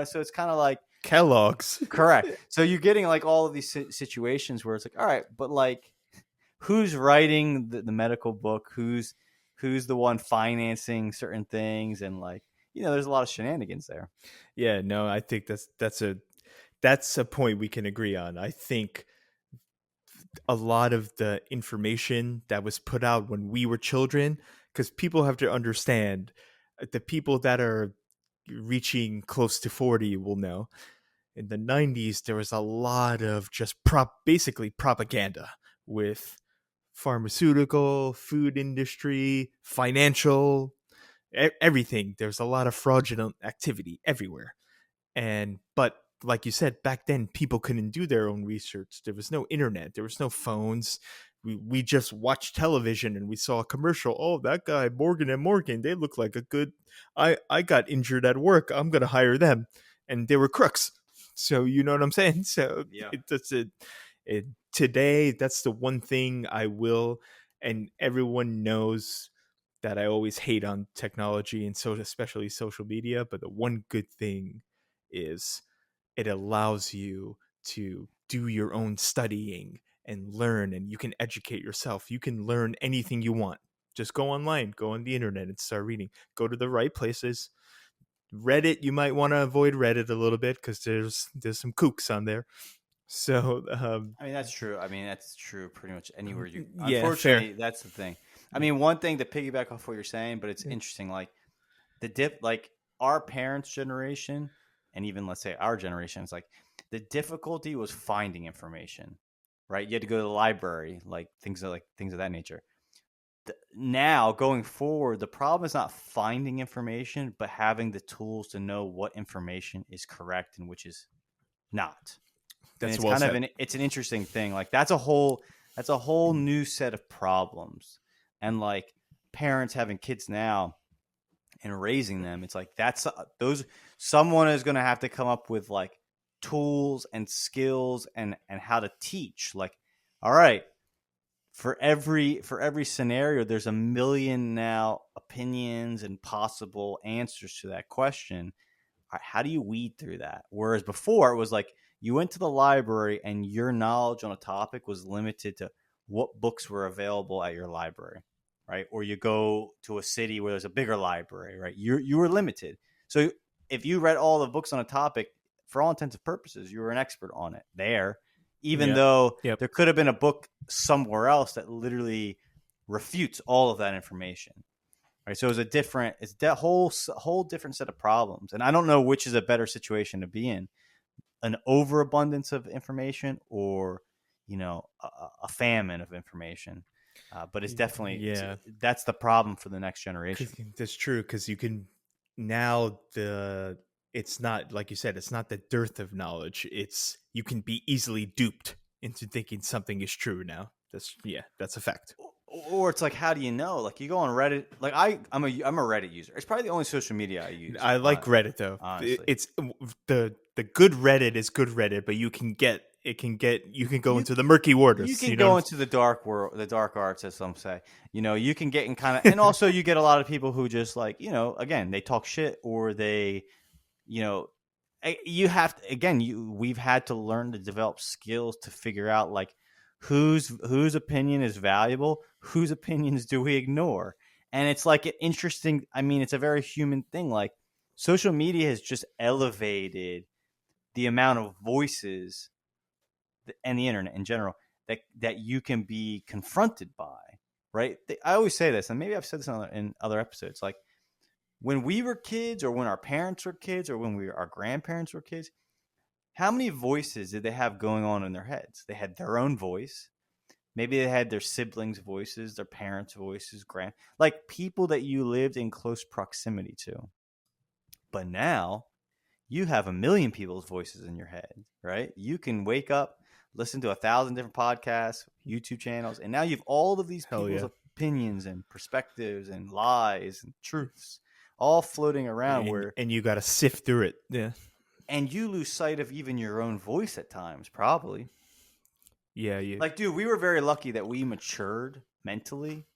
so it's kind of like Kellogg's. correct. So you're getting like all of these situations where it's like, all right, but like, who's writing the medical book? Who's the one financing certain things? And like, there's a lot of shenanigans there. Yeah, no, I think that's a point we can agree on. I think a lot of the information that was put out when we were children, because people have to understand, the people that are reaching close to 40 will know. In the 90s, there was a lot of just basically propaganda with pharmaceutical, food industry, financial, everything. There's a lot of fraudulent activity everywhere. But like you said, back then people couldn't do their own research. There was no internet, there was no phones. We just watched television and we saw a commercial. Oh, that guy Morgan and Morgan, they look like a good. I got injured at work, I'm gonna hire them, and they were crooks. So you know what I'm saying. So Yeah. Today, that's the one thing I will, and everyone knows that I always hate on technology and so especially social media. But the one good thing is it allows you to do your own studying and learn, and you can educate yourself. You can learn anything you want. Just go online, go on the internet and start reading. Go to the right places. Reddit, you might want to avoid Reddit a little bit because there's some kooks on there. So I mean, that's true. I mean, that's true pretty much anywhere you. Yeah, unfortunately, fair. that's the thing. I mean, one thing to piggyback off what you're saying, but it's interesting. Like like our parents' generation, and even let's say our generation, it's like the difficulty was finding information, right? You had to go to the library, like things of that nature. Now going forward, the problem is not finding information, but having the tools to know what information is correct and which is not. And That's it's well kind said. of it's an interesting thing. Like that's a whole new set of problems. And like parents having kids now and raising them, it's like someone is going to have to come up with like tools and skills and how to teach. Like, all right, for every scenario, there's a million now opinions and possible answers to that question. How do you weed through that? Whereas before it was like you went to the library and your knowledge on a topic was limited to what books were available at your library, right? Or you go to a city where there's a bigger library, right? You were limited. So if you read all the books on a topic, for all intents and purposes, you were an expert on it there. even Yeah. though Yep. there could have been a book somewhere else that literally refutes all of that information. Right. So it's that whole different set of problems. And I don't know which is a better situation to be in, an overabundance of information or, a famine of information. But it's definitely, Yeah. that's the problem for the next generation. That's true, because you can now it's not, like you said, it's not the dearth of knowledge. It's you can be easily duped into thinking something is true now. That's a fact. Or it's like, how do you know? Like, you go on Reddit. Like, I'm a Reddit user. It's probably the only social media I use. I like Reddit though. Honestly, It's the good Reddit is good Reddit, but you can go into the murky waters. You can go into the dark world, the dark arts, as some say. You can get in kind of, and also you get a lot of people who just like, again, they talk shit, or they, you have to, again, we've had to learn to develop skills to figure out like whose opinion is valuable, whose opinions do we ignore. And it's like an interesting, it's a very human thing. Like, social media has just elevated the amount of voices and the internet in general that you can be confronted by, right? I always say this, and maybe I've said this in other episodes, like when we were kids, or when our parents were kids, or when our grandparents were kids, how many voices did they have going on in their heads? They had their own voice. Maybe they had their siblings' voices, their parents' voices, like people that you lived in close proximity to. But now you have a million people's voices in your head, right? You can wake up, listen to 1,000 different podcasts, YouTube channels, and now you've all of these people's opinions and perspectives and lies and truths all floating around, and you got to sift through it. Yeah. And you lose sight of even your own voice at times, probably. Yeah. Like, dude, we were very lucky that we matured mentally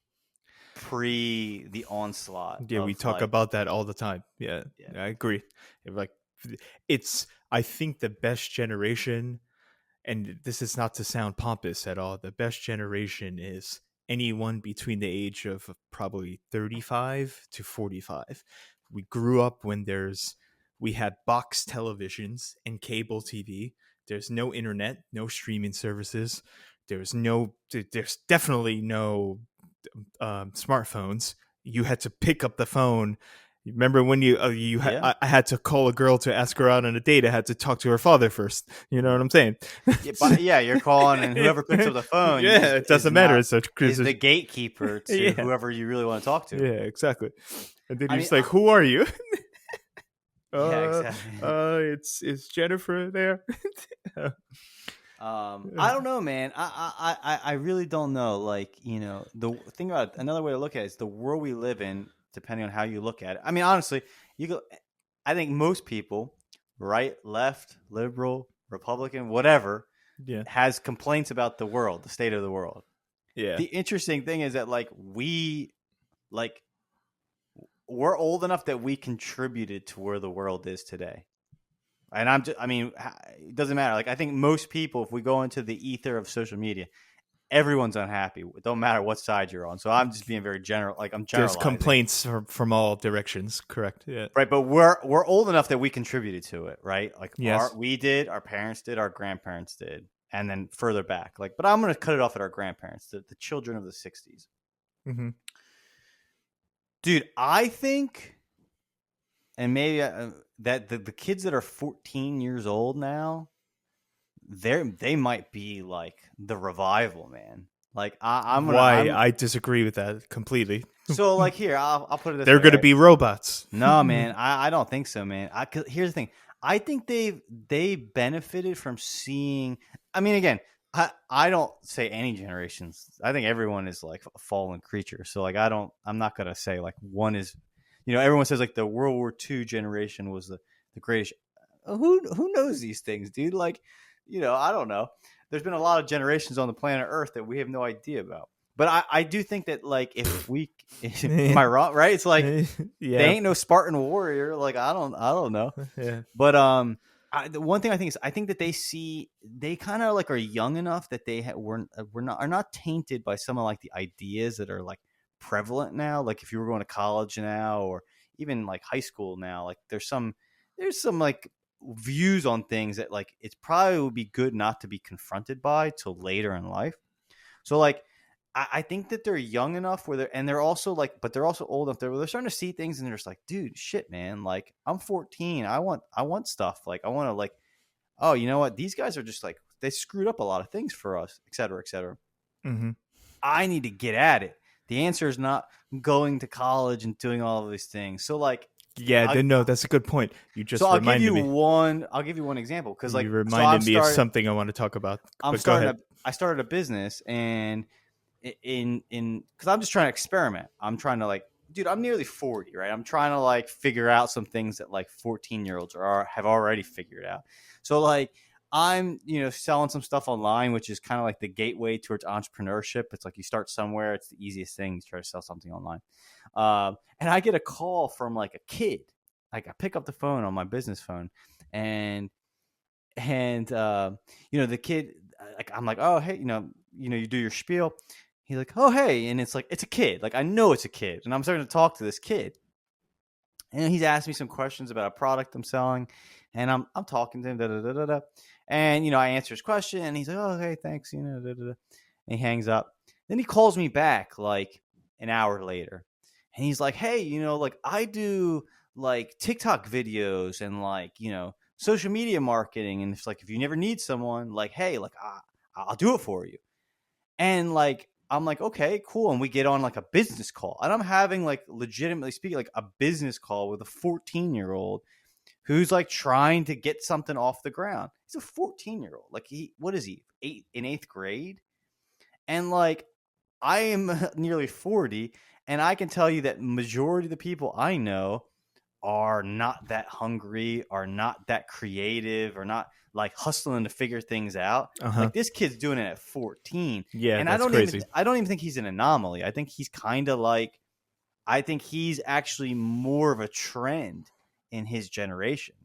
pre the onslaught. Yeah, we talk about that all the time. Yeah. I agree. Like, I think the best generation, and this is not to sound pompous at all, the best generation is anyone between the age of probably 35 to 45. We grew up when we had box televisions and cable TV. There's no internet, no streaming services. There's definitely no smartphones. You had to pick up the phone. Remember when I had to call a girl to ask her out on a date. I had to talk to her father first. You know what I'm saying? You're calling, and whoever picks up the phone, it doesn't matter. Is the gatekeeper to whoever you really want to talk to. Yeah, exactly. And then he's like, "Who are you?" Exactly. It's Jennifer there. I don't know, man. I really don't know. Like, the thing about another way to look at it is the world we live in, depending on how you look at it. Honestly, I think most people, right, left, liberal, Republican, whatever, has complaints about the world, the state of the world. Yeah. The interesting thing is that we're old enough that we contributed to where the world is today. And it doesn't matter. Like, I think most people, if we go into the ether of social media, everyone's unhappy. It don't matter what side you're on. So I'm just being very general. Like, I'm generalizing. There's complaints from all directions. Correct. Yeah. Right. But we're old enough that we contributed to it. Right. Like, we did, our parents did, our grandparents did, and then further back. Like, but I'm going to cut it off at our grandparents, the children of the 60s. Mm-hmm. Dude, I think, and maybe that the kids that are 14 years old now, they might be like the revival, man. Like, I disagree with that completely. So, like, here, I'll put it this way. They're going to be robots. No, man, I don't think so, man. Here's the thing. I think they benefited from seeing. Again, I don't say any generations. I think everyone is like a fallen creature. So, like, I'm not gonna say like one is. Everyone says like the World War II generation was the greatest. Who knows these things, dude? Like, I don't know. There's been a lot of generations on the planet Earth that we have no idea about. But I do think that, like, if am I wrong? Right? It's like they ain't no Spartan warrior. Like, I don't know. Yeah. But the one thing I think is I think that they kind of like are young enough that they are not tainted by some of like the ideas that are like prevalent now. Like, if you were going to college now, or even like high school now, like there's some like views on things that like it's probably would be good not to be confronted by till later in life. So like I think that they're young enough where they're also like, but they're also old enough where they're starting to see things and they're just like, dude, shit, man, like I'm 14, I want stuff, like I want to like, oh, you know what, these guys are just like, they screwed up a lot of things for us, et cetera, et cetera. Mm-hmm. I need to get at it. The answer is not going to college and doing all of these things. So like, yeah, no, that's a good point. You just so reminded me. I'll give you one example because like, you reminded me of something I want to talk about. But go ahead. I started a business, and in because I'm just trying to experiment. I'm trying to like, dude, I'm nearly 40, right? I'm trying to like figure out some things that like 14-year-olds have already figured out. So like, I'm, selling some stuff online, which is kind of like the gateway towards entrepreneurship. It's like you start somewhere. It's the easiest thing to try to sell something online. And I get a call from like a kid. Like I pick up the phone on my business phone, and the kid, like I'm like, oh hey, you do your spiel. He's like, oh hey, and it's like it's a kid. Like I know it's a kid, and I'm starting to talk to this kid, and he's asking me some questions about a product I'm selling, and I'm talking to him, da da da da da. And I answer his question, and he's like, "Oh, okay, thanks." Da, da, da. And he hangs up. Then he calls me back like an hour later, and he's like, "Hey, like I do like TikTok videos and like social media marketing, and it's like if you never need someone, like hey, like I'll do it for you." And like I'm like, okay, cool. And we get on like a business call, and I'm having like legitimately speaking like a business call with a 14-year-old who's like trying to get something off the ground. He's a 14-year-old. Like what is he? In eighth grade? And like I am nearly 40, and I can tell you that majority of the people I know are not that hungry, are not that creative, or not like hustling to figure things out. Like this kid's doing it at 14. Yeah, and that's crazy. I don't even think he's an anomaly. I think he's kind of like, I think he's actually more of a trend in his generation.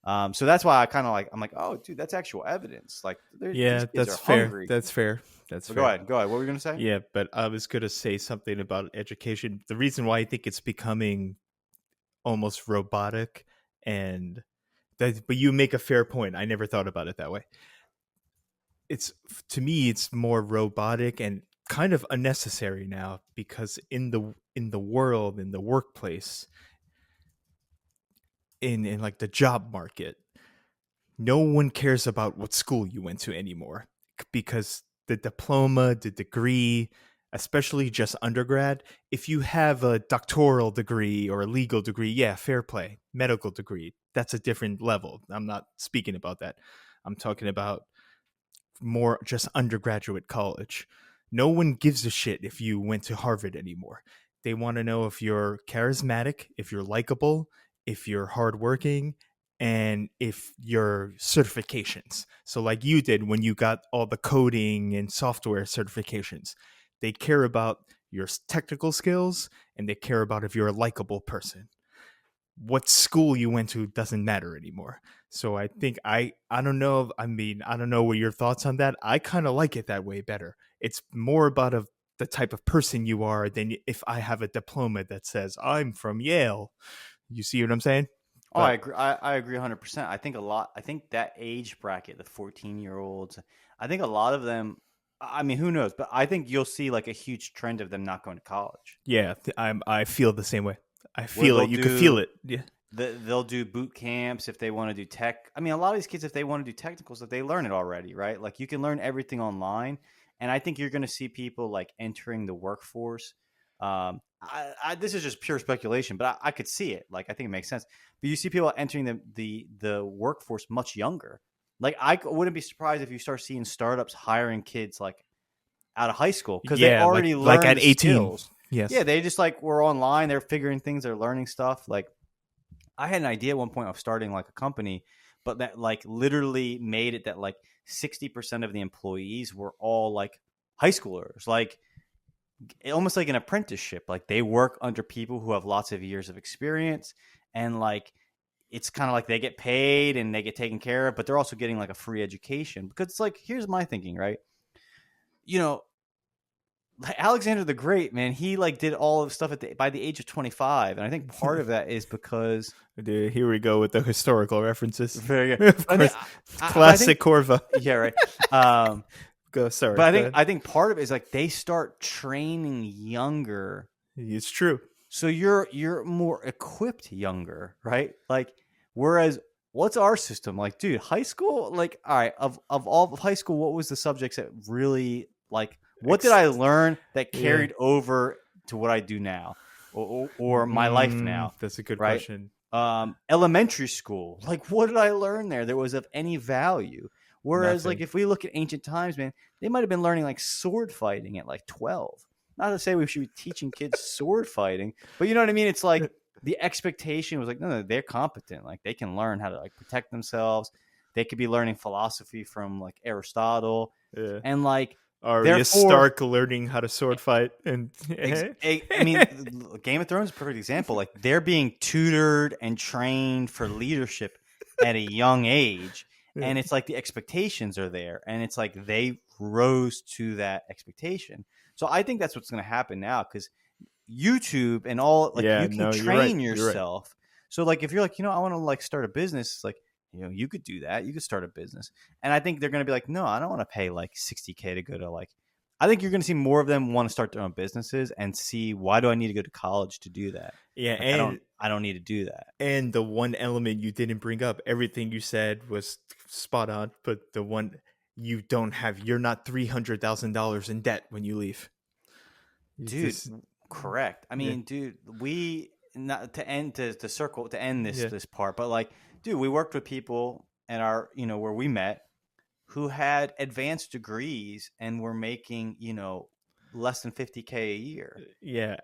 So that's why I kind of like, I'm like, oh, dude, that's actual evidence. Like, yeah, these kids that's are fair. hungry. That's fair. That's fair. Go ahead. What were you gonna say? Yeah, but I was gonna say something about education. The reason why I think it's becoming almost robotic, but you make a fair point. I never thought about it that way. To me, it's more robotic and kind of unnecessary now, because in the world, in the workplace, in like the job market, no one cares about what school you went to anymore, because the diploma, the degree, especially just undergrad, if you have a doctoral degree or a legal degree, yeah, fair play. Medical degree, that's a different level. I'm not speaking about that. I'm talking about more just undergraduate college. No one gives a shit if you went to Harvard anymore. They want to know if you're charismatic, if you're likable, if you're hardworking, and if your certifications. So like you did when you got all the coding and software certifications. They care about your technical skills, and they care about if you're a likable person. What school you went to doesn't matter anymore. So I think I don't know. I mean, I don't know what your thoughts on that. I kind of like it that way better. It's more about the type of person you are than if I have a diploma that says I'm from Yale. You see what I'm saying? Oh, I agree. I agree 100%. I think that age bracket, the 14-year-olds, I think a lot of them, I mean, who knows? But I think you'll see like a huge trend of them not going to college. Yeah, I feel the same way. I feel it. You can feel it. Yeah. They'll do boot camps if they want to do tech. I mean, a lot of these kids, if they want to do technical stuff, they learn it already, right? Like you can learn everything online. And I think you're going to see people like entering the workforce. This is just pure speculation, but I could see it. Like, I think it makes sense. But you see people entering the workforce much younger. Like, I wouldn't be surprised if you start seeing startups hiring kids like out of high school because they already learned like at 18. Skills. Yes. Yeah, they just like were online. They're figuring things. They're learning stuff. Like, I had an idea at one point of starting like a company, but that like literally made it that like 60% of the employees were all like high schoolers, like almost like an apprenticeship. Like they work under people who have lots of years of experience, and like it's kind of like they get paid and they get taken care of, but they're also getting like a free education. Because it's like, here's my thinking, right? Alexander the Great, man, he like did all of stuff by the age of 25, and I think part of that is because Dude, here we go with the historical references. very good. Of course, classic Corvo. Yeah, right. Um, Sorry, but go I think part of it is like they start training younger. It's true. So you're more equipped younger, right? Like, whereas what's our system like, dude? High school, like, all right, of all of high school, what was the subjects that really like? What did I learn that carried over to what I do now, or my life now? That's a good right? question. Elementary school, like, what did I learn there that was of any value? Whereas, Nothing. like, if we look at ancient times, man, they might have been learning like sword fighting at like 12. Not to say we should be teaching kids sword fighting, but you know what I mean? It's like the expectation was like, no, they're competent. Like, they can learn how to like protect themselves. They could be learning philosophy from like Aristotle, and like Arya Stark learning how to sword fight, and I mean, Game of Thrones is a perfect example. Like, they're being tutored and trained for leadership at a young age. And it's like the expectations are there, and it's like they rose to that expectation. So I think that's what's going to happen now, because YouTube and all, like, you can train yourself. So like, if you're like, I want to like start a business, it's like, you could do that. You could start a business. And I think they're going to be like, no, I don't want to pay like $60K to go to like, I think you're going to see more of them want to start their own businesses and see, why do I need to go to college to do that? Yeah, like, and I don't need to do that. And the one element you didn't bring up, everything you said was spot on, but the one you're not $300,000 in debt when you leave. Dude, correct. I mean, dude, we not to end to end this part, but like, dude, we worked with people in our, where we met, who had advanced degrees and were making, less than $50K a year. Yeah,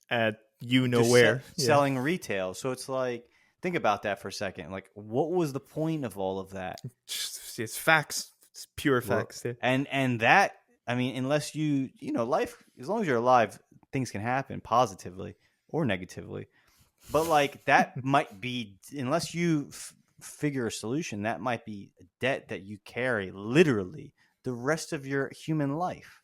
at where selling retail. So it's like, think about that for a second. Like, what was the point of all of that? It's facts. It's pure facts. And that, I mean, unless life, as long as you're alive, things can happen positively or negatively. But like, that might be, unless you figure a solution, that might be a debt that you carry literally the rest of your human life.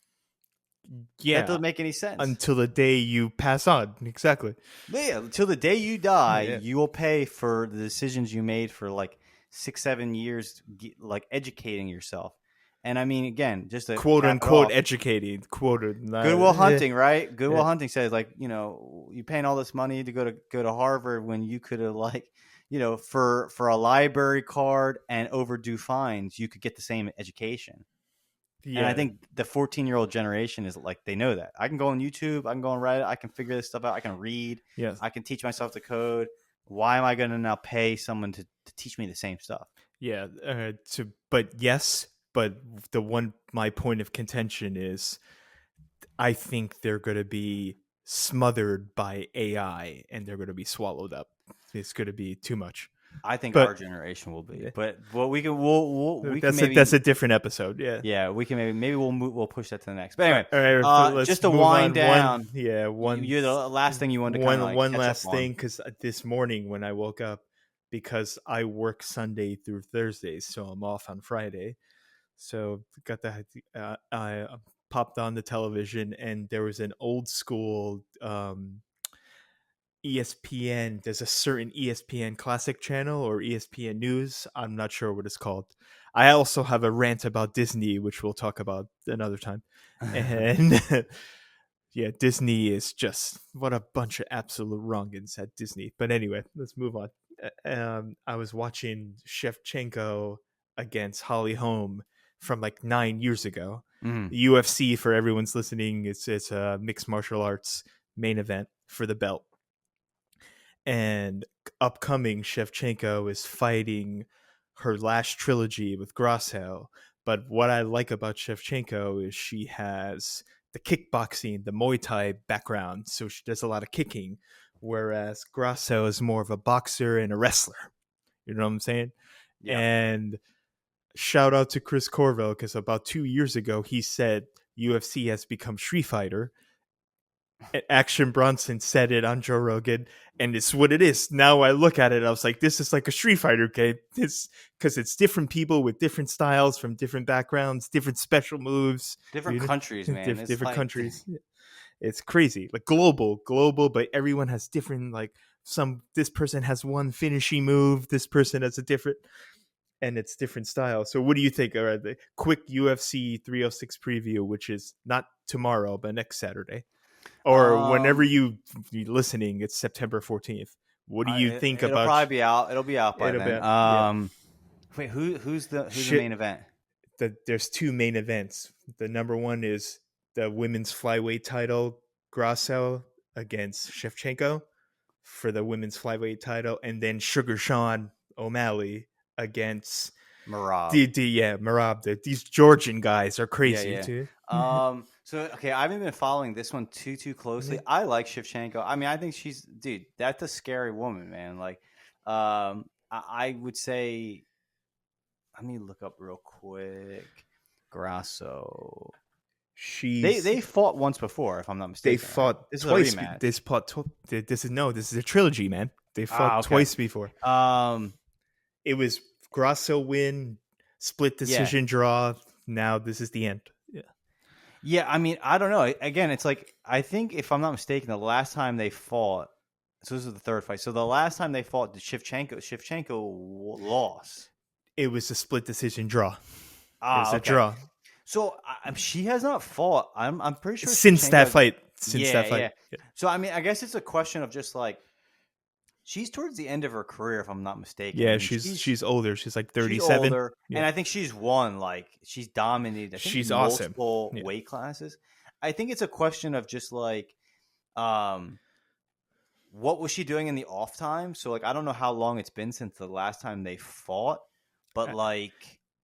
Yeah, that doesn't make any sense until the day you pass on. Exactly. Yeah, until the day you die, you will pay for the decisions you made for like 6-7 years, like educating yourself. And I mean, again, just a quote unquote educating, quoted. Goodwill Hunting, right? Goodwill Hunting says, like, you paying all this money to go to Harvard when you could have, like, for a library card and overdue fines, you could get the same education. Yeah. And I think the 14-year-old generation is like, they know that. I can go on YouTube, I can go on Reddit, I can figure this stuff out, I can read, I can teach myself to code. Why am I going to now pay someone to teach me the same stuff? Yeah, but my point of contention is, I think they're going to be smothered by AI and they're going to be swallowed up. It's going to be too much. I think our generation will be, but we can that's a different episode. Yeah, we can maybe we'll push that to the next. But anyway, all right, just to wind down. You're the last thing you wanted to one last thing, because this morning when I woke up, because I work Sunday through Thursdays, so I'm off on Friday. So got I popped on the television and there was an old school ESPN. There's a certain ESPN classic channel or ESPN News. I'm not sure what it's called. I also have a rant about Disney, which we'll talk about another time. And yeah, Disney is just, what a bunch of absolute wrongins at Disney. But anyway, let's move on. I was watching Shevchenko against Holly Holm from like 9 years ago. The UFC, for everyone's listening, it's a mixed martial arts main event for the belt. And upcoming, Shevchenko is fighting her last trilogy with Grasso. But what I like about Shevchenko is she has the kickboxing, the Muay Thai background, so she does a lot of kicking, whereas Grasso is more of a boxer and a wrestler. You know what I'm saying? Yeah. And shout out to Chris Corvo, because about 2 years ago he said UFC has become Street Fighter, Action Bronson said it on Joe Rogan, and it's what it is. Now I look at it, I was like, this is like a Street Fighter game. It's because it's different people with different styles from different backgrounds, different special moves, Different countries, man. It's different like countries. It's crazy, like global, but everyone has different, like, this person has one finishing move, this person has a different, and it's different style. So what do you think? All right, the quick UFC 306 preview, which is not tomorrow but next Saturday, or whenever um you listening, it's September 14th. What do you think it'll about probably be out. It'll be out by it? then. About, yeah, Wait, who's the shit. main event? There's two main events. The number one is the women's flyweight title, Grasso against Shevchenko for the women's flyweight title, and then Sugar Sean O'Malley against Marab. Marab. These Georgian guys are Yeah, crazy yeah. too. So okay, I haven't been following this one too closely. I like Shevchenko. I mean, I think dude, that's a scary woman, man. Like, I would say, let me look up real quick. Grasso. They fought once before, if I'm not mistaken. They fought right? This twice. Is a rematch. This is a trilogy, man. They fought okay. twice before. Um, it was Grasso win, split decision draw. Now this is the end. Yeah. Yeah, I mean, I don't know. Again, it's like, I think if I'm not mistaken, the last time they fought, so this is the third fight. So the last time they fought, Shevchenko lost. It was a split decision draw. It was okay. a draw. So she has not fought. I'm pretty sure since that fight. Yeah. So I mean, I guess it's a question of just like, she's towards the end of her career, if I'm not mistaken. Yeah, I mean, she's older. She's like 37. She's older, and I think she's won. Like, she's dominated. I think she's multiple awesome. weight classes. I think it's a question of just like, what was she doing in the off time? So like, I don't know how long it's been since the last time they fought, but like,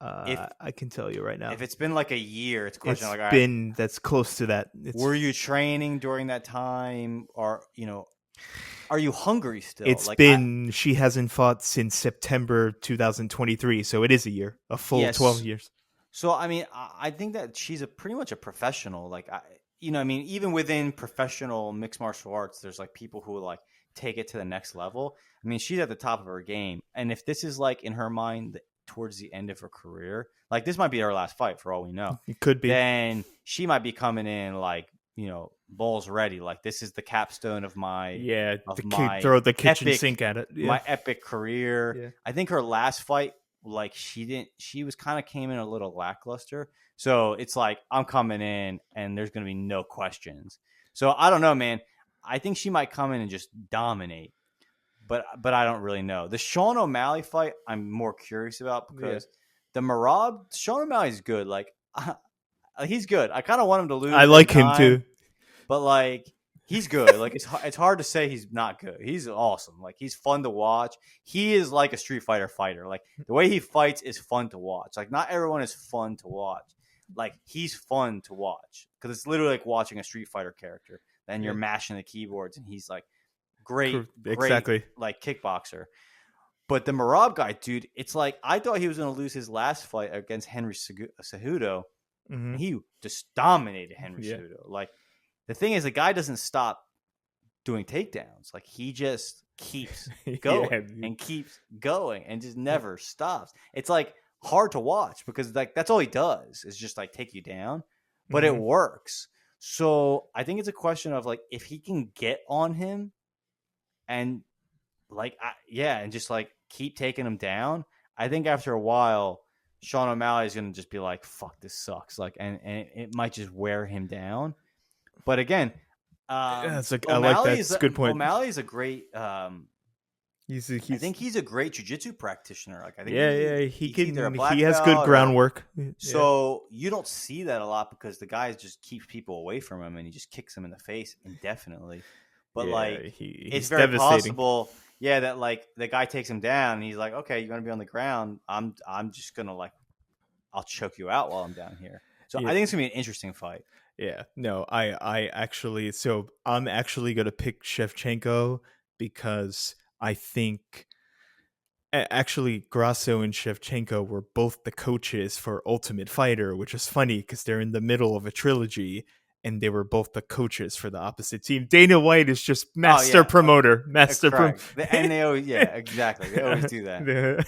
if I can tell you right now, if it's been like a year, it's a question it's like, all been right, that's close to that. Were you training during that time, or are you hungry still? It's like, been she hasn't fought since September 2023, so it is a year, a full 12 years. So I mean, I think that she's pretty much a professional. Like, I mean, even within professional mixed martial arts, there's like people who like take it to the next level. I mean, she's at the top of her game, and if this is like in her mind towards the end of her career, like this might be her last fight for all we know. It could be. Then she might be coming in like, balls ready. Like, this is the capstone of my throw the kitchen sink at it. Yeah. My epic career. Yeah. I think her last fight, like, she was kind of came in a little lackluster. So it's like, I'm coming in and there's going to be no questions. So I don't know, man. I think she might come in and just dominate. But I don't really know. The Sean O'Malley fight, I'm more curious about, because the Marab, Sean O'Malley's good. Like, he's good. I kind of want him to lose. I like him too. But like, he's good. Like, it's hard to say he's not good. He's awesome. Like, he's fun to watch. He is like a Street Fighter fighter. Like, the way he fights is fun to watch. Like, not everyone is fun to watch. Like, he's fun to watch because it's literally like watching a Street Fighter character. Then you're mashing the keyboards, and he's like great, like kickboxer. But the Marab guy, dude, it's like, I thought he was going to lose his last fight against Henry Cejudo. Mm-hmm. He just dominated Henry Cejudo. Like, the thing is, the guy doesn't stop doing takedowns. Like, he just keeps going and keeps going and just never stops. It's like hard to watch because like that's all he does is just like take you down, but it works. So I think it's a question of like, if he can get on him and like, and just like keep taking him down. I think after a while, Sean O'Malley is going to just be like, fuck, this sucks. Like, and it might just wear him down. But again, I like that. That's a good point. O'Malley's a great. I think he's a great jiu-jitsu practitioner. Like, I think he can. He has good groundwork. So you don't see that a lot because the guy just keeps people away from him and he just kicks them in the face indefinitely. But like, it's very possible. Yeah, that like the guy takes him down and he's like, okay, you're gonna be on the ground. I'm just gonna like, I'll choke you out while I'm down here. So I think it's gonna be an interesting fight. Yeah, no, I'm actually gonna pick Shevchenko because I think actually Grasso and Shevchenko were both the coaches for Ultimate Fighter, which is funny because they're in the middle of a trilogy, and they were both the coaches for the opposite team. Dana White is just master promoter, and they always, exactly, they always do that.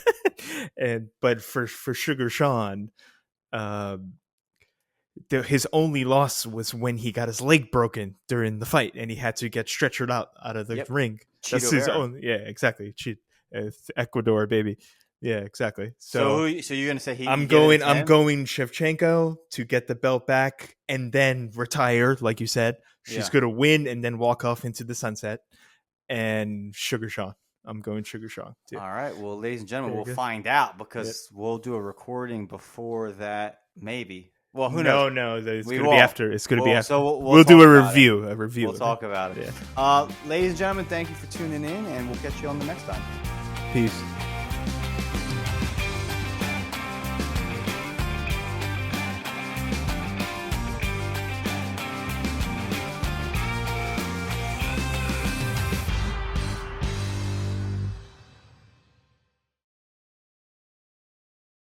But for Sugar Sean, his only loss was when he got his leg broken during the fight, and he had to get stretchered out of the ring. That's his own. Yeah, exactly. Ecuador, baby. Yeah, exactly. So you're gonna say I'm going Shevchenko to get the belt back and then retire, like you said. She's gonna win and then walk off into the sunset. And Sugar Sean. I'm going Sugar Sean too. All right. Well, ladies and gentlemen, we'll find out because we'll do a recording before that, maybe. Well, who knows? No, it's going to be after. It's going to be after. So we'll do a review. We'll talk about it. Yeah. Ladies and gentlemen, thank you for tuning in, and we'll catch you on the next time. Peace.